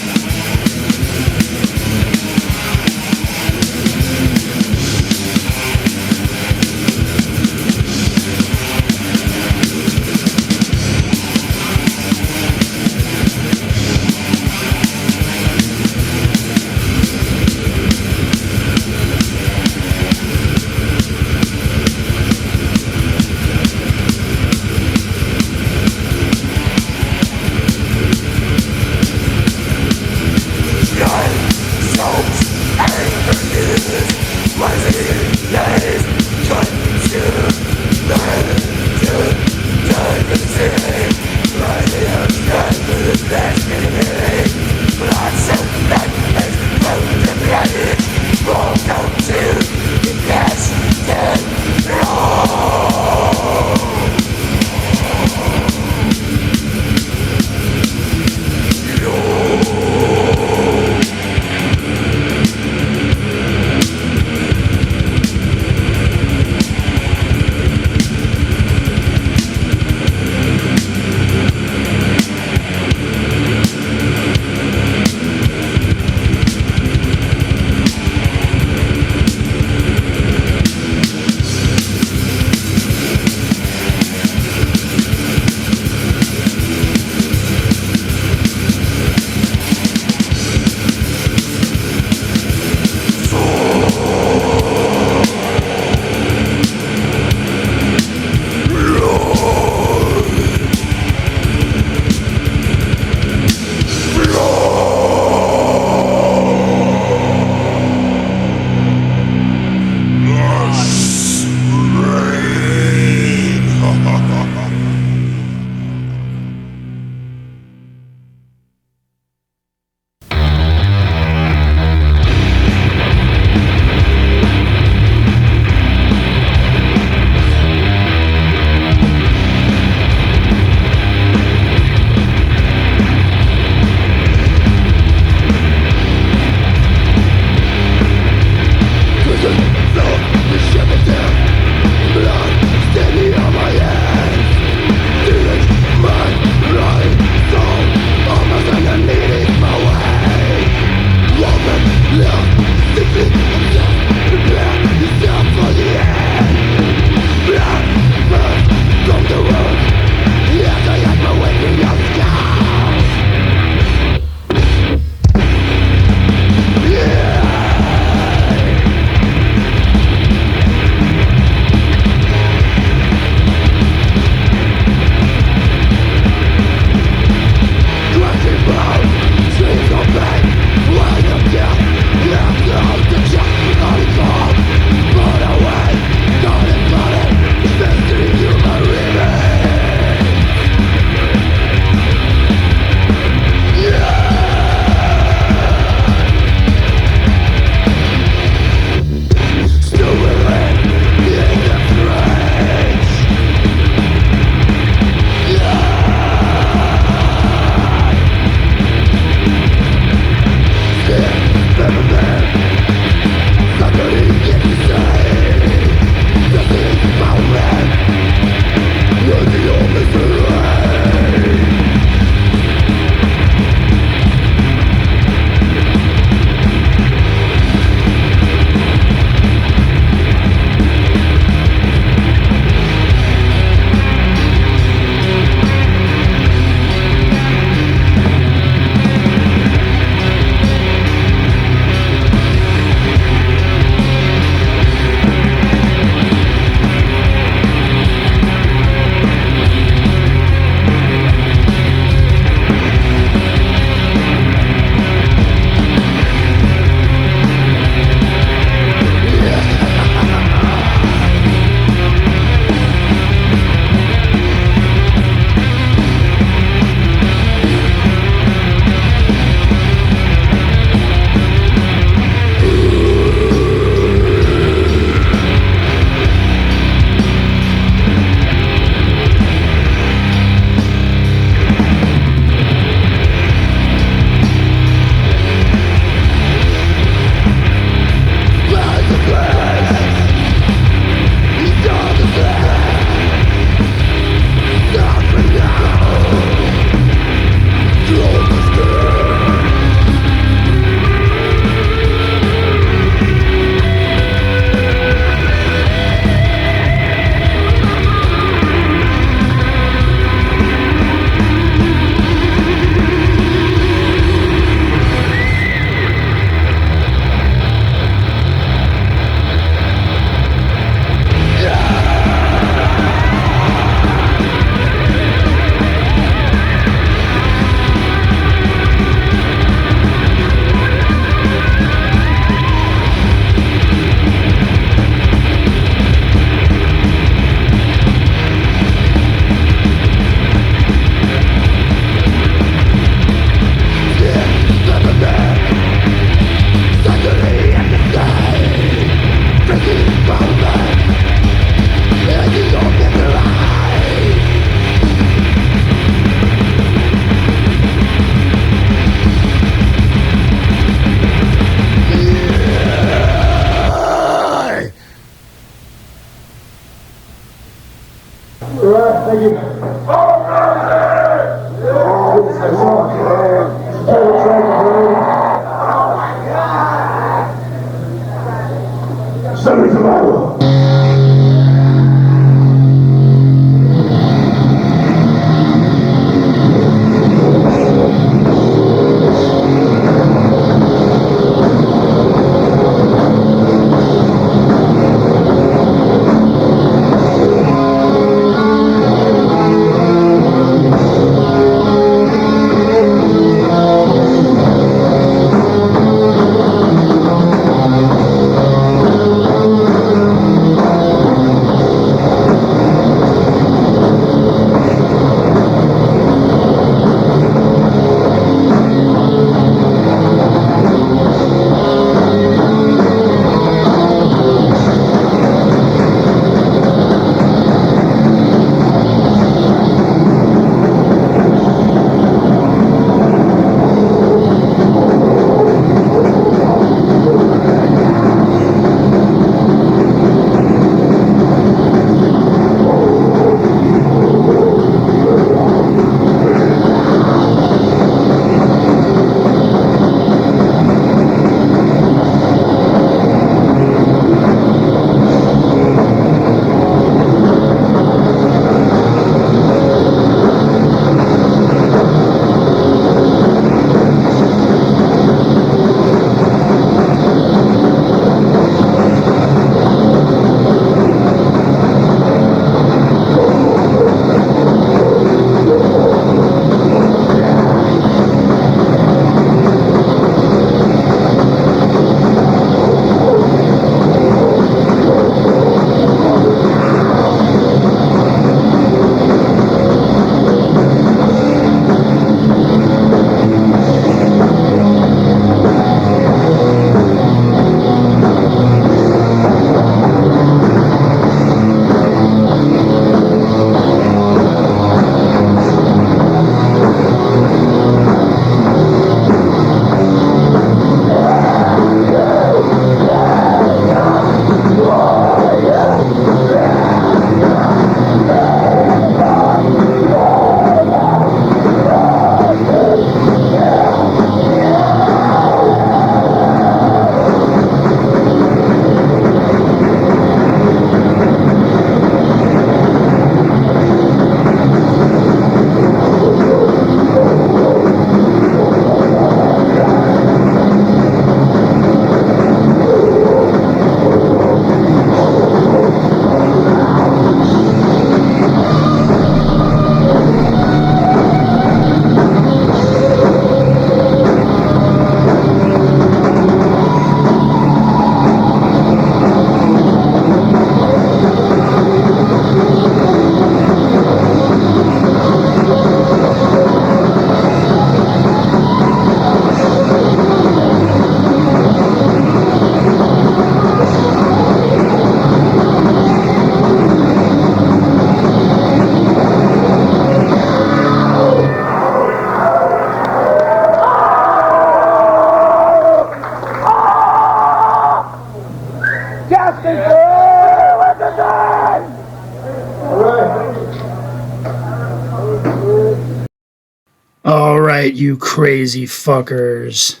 All right, you crazy fuckers.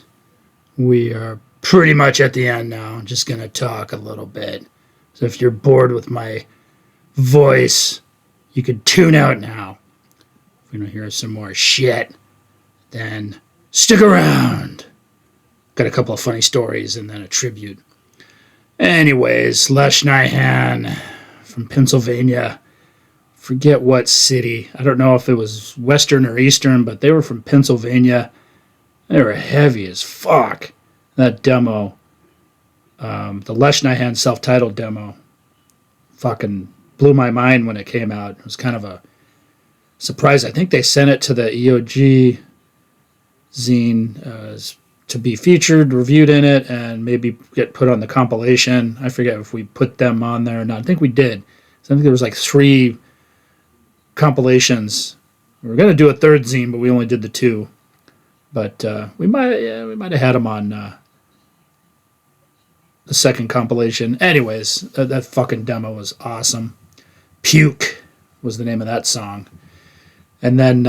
We are pretty much at the end now. I'm just going to talk a little bit. So if you're bored with my voice, you could tune out now. If you want to hear some more shit, then stick around. Got a couple of funny stories and then a tribute. Anyways, Leshnihan from Pennsylvania. Forget what city. I don't know if it was Western or Eastern, but they were from Pennsylvania. They were heavy as fuck. That demo, the Leshnihan self-titled demo, fucking blew my mind when it came out. It was kind of a surprise. I think they sent it to the EOG zine to be featured, reviewed in it, and maybe get put on the compilation. I forget if we put them on there or not. I think we did. So I think there was like 3 compilations. We were going to do a third zine, but we only did the 2. But we might have had them on the second compilation. Anyways, that fucking demo was awesome. Puke was the name of that song. And then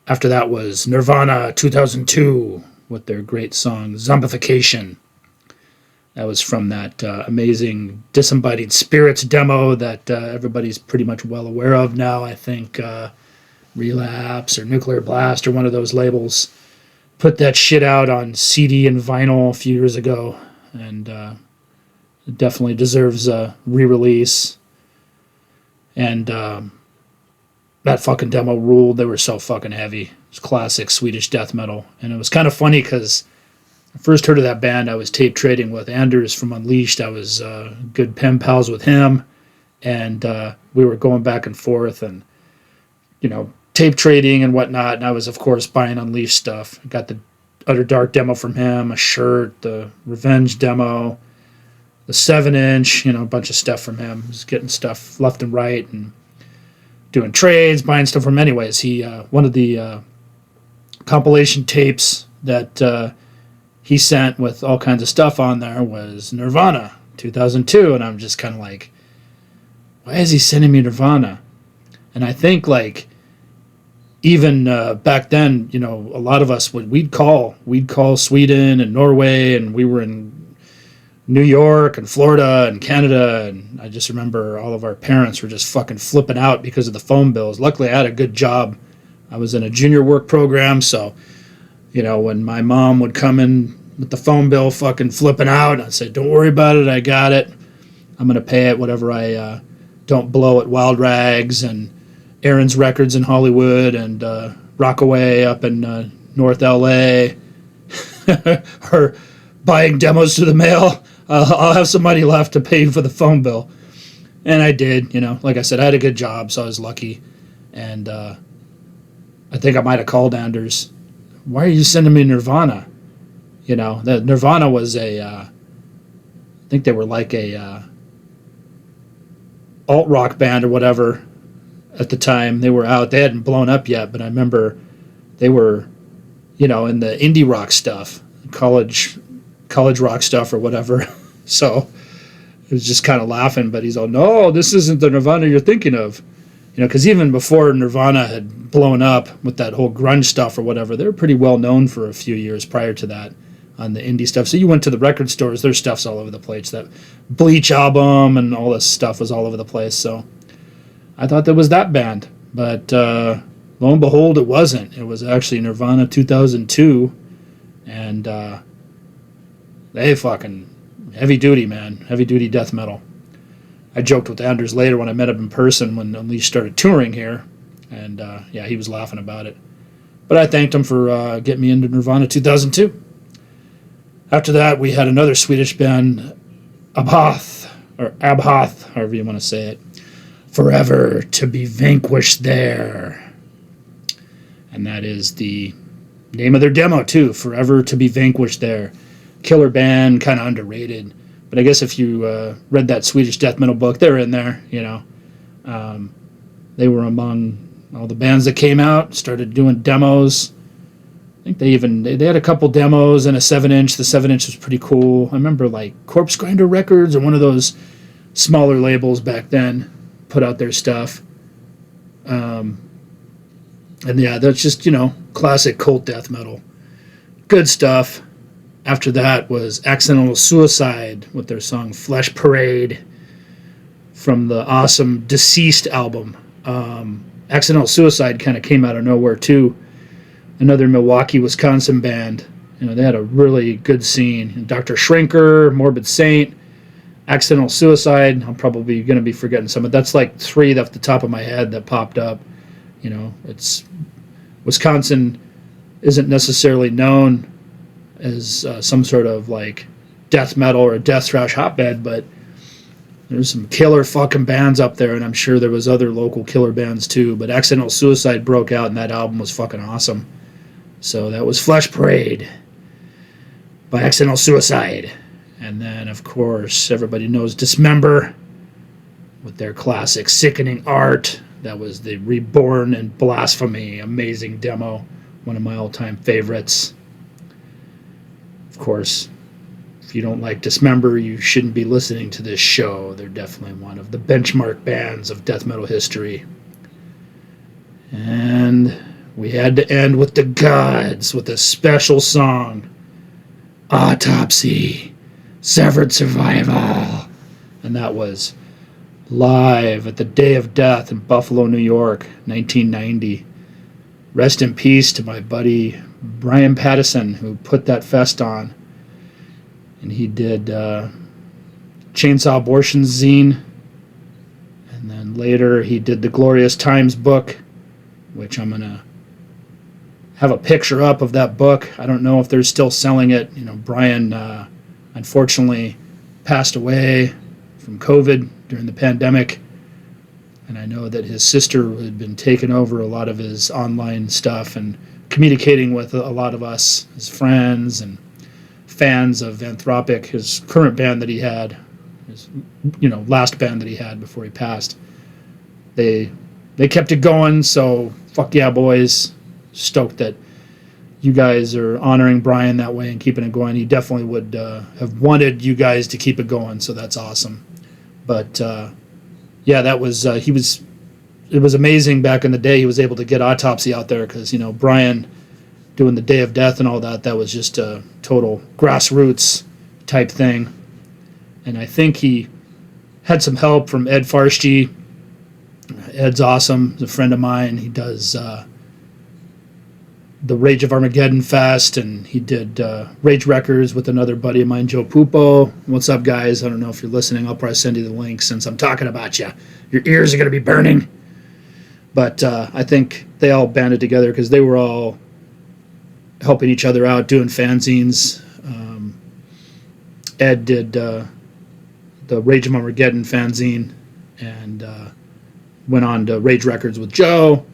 after that was Nirvana 2002 with their great song Zombification. That was from that amazing Disembodied Spirits demo that everybody's pretty much well aware of now. I think Relapse or Nuclear Blast or one of those labels put that shit out on CD and vinyl a few years ago, and it definitely deserves a re-release. And that fucking demo ruled. They were so fucking heavy. It was classic Swedish death metal. And it was kind of funny because I first heard of that band, I was tape trading with Anders from Unleashed. I was good pen pals with him, and we were going back and forth and, tape trading and whatnot. And I was, of course, buying Unleashed stuff. I got the Utter Dark demo from him, a shirt, the Revenge demo, the 7-inch, a bunch of stuff from him. I was getting stuff left and right and doing trades, buying stuff from him. Anyways, he one of the compilation tapes that he sent with all kinds of stuff on there was Nirvana 2002, and I'm just kind of like, why is he sending me Nirvana? And I think even back then, a lot of us we'd call Sweden and Norway, and we were in New York and Florida and Canada, and I just remember all of our parents were just fucking flipping out because of the phone bills. Luckily, I had a good job. I was in a junior work program, so when my mom would come in with the phone bill fucking flipping out, I'd say, don't worry about it, I got it. I'm going to pay it, whatever I don't blow at Wild Rags and Aaron's Records in Hollywood and Rockaway up in North LA, or buying demos through the mail. I'll have some money left to pay for the phone bill. And I did, like I said, I had a good job, so I was lucky. And I think I might have called Anders. Why are you sending me Nirvana? The Nirvana was I think they were like a alt-rock band or whatever at the time. They were out. They hadn't blown up yet, but I remember they were, in the indie rock stuff, college rock stuff or whatever. So it was just kind of laughing, but he's all, no, this isn't the Nirvana you're thinking of. Because even before Nirvana had blown up with that whole grunge stuff or whatever, they were pretty well known for a few years prior to that on the indie stuff. So you went to the record stores, their stuff's all over the place. That Bleach album and all this stuff was all over the place. So I thought that was that band. But lo and behold, it wasn't. It was actually Nirvana 2002. And they fucking heavy duty, man. Heavy duty death metal. I joked with Anders later when I met him in person when Unleashed started touring here. And he was laughing about it. But I thanked him for getting me into Nirvana 2002. After that, we had another Swedish band, Abhath, however you want to say it. Forever to be Vanquished There. And that is the name of their demo, too. Forever to be Vanquished There. Killer band, kind of underrated. But I guess if you read that Swedish death metal book, they're in there, They were among all the bands that came out, started doing demos. I think they had a couple demos and a 7-inch. The 7-inch was pretty cool. I remember like Corpse Grinder Records or one of those smaller labels back then put out their stuff. And yeah, that's just, classic cult death metal. Good stuff. After that was Accidental Suicide with their song Flesh Parade from the awesome Deceased album. Accidental Suicide kind of came out of nowhere too. Another Milwaukee, Wisconsin band. They had a really good scene. Dr. Shrinker, Morbid Saint, Accidental Suicide. I'm probably going to be forgetting some, but that's like 3 off the top of my head that popped up. It's Wisconsin isn't necessarily known as some sort of like death metal or death thrash hotbed, but there's some killer fucking bands up there, and I'm sure there was other local killer bands too. But Accidental Suicide broke out, and that album was fucking awesome. So that was Flesh Parade by Accidental Suicide. And then, of course, everybody knows Dismember with their classic Sickening Art. That was the Reborn and Blasphemy. Amazing demo. One of my all-time favorites. Of course, if you don't like Dismember, you shouldn't be listening to this show. They're definitely one of the benchmark bands of death metal history. And we had to end with the gods with a special song. Autopsy. Severed Survival. And that was live at the Day of Death in Buffalo, New York, 1990. Rest in peace to my buddy Brian Pattison, who put that fest on. And he did Chainsaw Abortion zine. And then later he did the Glorious Times book, which I'm going to have a picture up of that book. I don't know if they're still selling it. Brian unfortunately passed away from COVID during the pandemic, and I know that his sister had been taking over a lot of his online stuff and communicating with a lot of us, his friends and fans of Anthropic, his current band that he had, his last band that he had before he passed. They kept it going, so fuck yeah, boys. Stoked that you guys are honoring Brian that way and keeping it going. He definitely would have wanted you guys to keep it going, so that's awesome. But yeah, that was it was amazing back in the day. He was able to get Autopsy out there because Brian doing the Day of Death and all that was just a total grassroots type thing. And I think he had some help from Ed Farshchi. Ed's awesome. He's a friend of mine. He does the Rage of Armageddon Fest, and he did Rage Records with another buddy of mine, Joe Pupo. What's up, guys? I don't know if you're listening. I'll probably send you the link since I'm talking about you. Your ears are going to be burning. But I think they all banded together because they were all helping each other out, doing fanzines. Ed did the Rage of Armageddon fanzine and went on to Rage Records with Joe.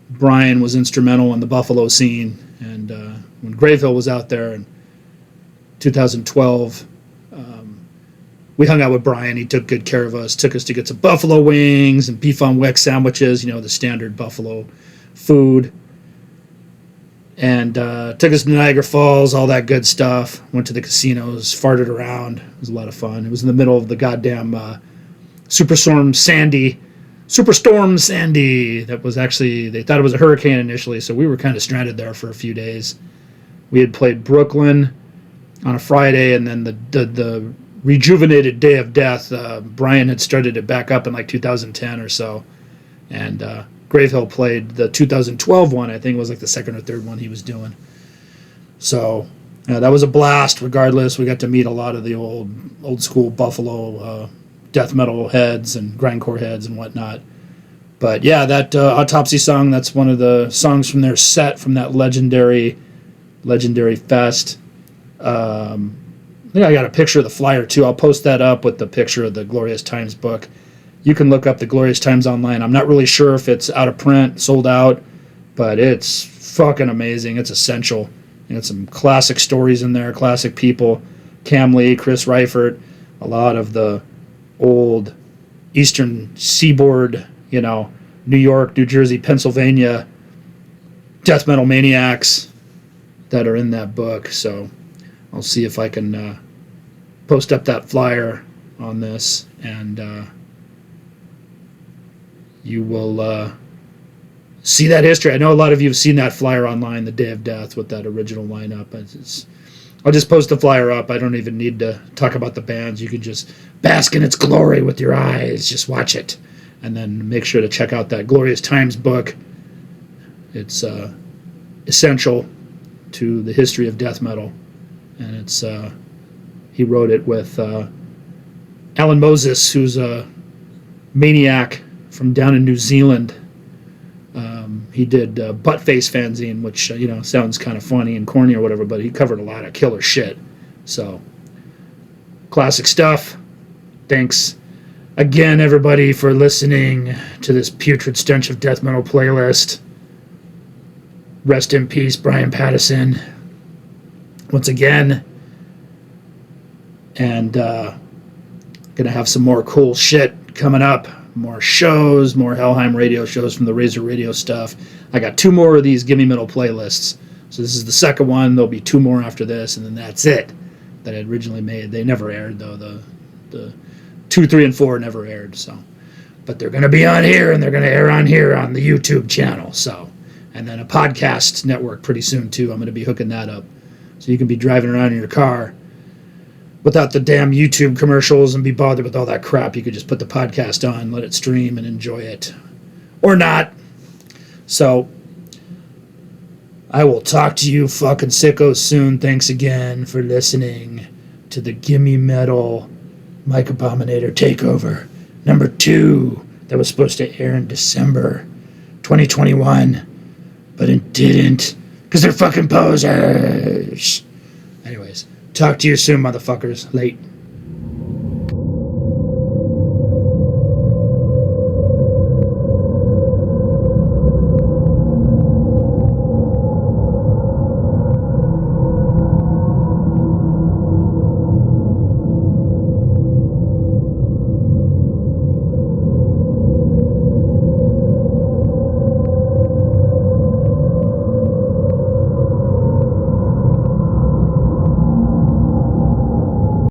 Brian was instrumental in the Buffalo scene, and when Gravehill was out there in 2012, we hung out with Brian. He took good care of us, took us to get some buffalo wings and beef on wick sandwiches, the standard Buffalo food, and took us to Niagara Falls, all that good stuff. Went to the casinos, farted around. It was a lot of fun. It was in the middle of the goddamn Superstorm Sandy. That was actually, they thought it was a hurricane initially, so we were kind of stranded there for a few days. We had played Brooklyn on a Friday, and then the rejuvenated Day of Death, Brian had started it back up in like 2010 or so, and Gravehill played the 2012 one. I think it was like the second or third one he was doing. So that was a blast. Regardless, we got to meet a lot of the old school Buffalo death metal heads and grindcore heads and whatnot. But yeah, that Autopsy song, that's one of the songs from their set from that legendary fest. I think I got a picture of the flyer too. I'll post that up with the picture of the Glorious Times book. You can look up the Glorious Times online. I'm not really sure if it's out of print, sold out, but it's fucking amazing. It's essential. It's some classic stories in there, classic people. Cam Lee, Chris Reifert, a lot of the old Eastern Seaboard, New York, New Jersey, Pennsylvania death metal maniacs that are in that book. So I'll see if I can post up that flyer on this, and you will see that history. I know a lot of you have seen that flyer online, the Day of Death, with that original lineup. I'll just post the flyer up. I don't even need to talk about the bands. You can just bask in its glory with your eyes. Just watch it. And then make sure to check out that Glorious Times book. It's essential to the history of death metal. And it's he wrote it with Alan Moses, who's a maniac from down in New Zealand. He did Buttface fanzine, which sounds kind of funny and corny or whatever, but he covered a lot of killer shit. So, classic stuff. Thanks again, everybody, for listening to this putrid stench of death metal playlist. Rest in peace, Brian Pattison. Once again, and gonna have some more cool shit coming up. More shows, more Helheim radio shows from the Razor Radio stuff. I got 2 more of these Gimme Metal playlists. So this is the second one. There'll be 2 more after this, and then that's it that I originally made. They never aired, though. The 2, 3, and 4 never aired. So, but they're going to be on here, and they're going to air on here on the YouTube channel. So, and then a podcast network pretty soon, too. I'm going to be hooking that up. So you can be driving around in your car without the damn YouTube commercials and be bothered with all that crap. You could just put the podcast on, let it stream, and enjoy it. Or not. So, I will talk to you fucking sickos soon. Thanks again for listening to the Gimme Metal Mike Abominator Takeover number 2 that was supposed to air in December 2021, but it didn't because they're fucking posers. Anyways. Talk to you soon, motherfuckers. Late.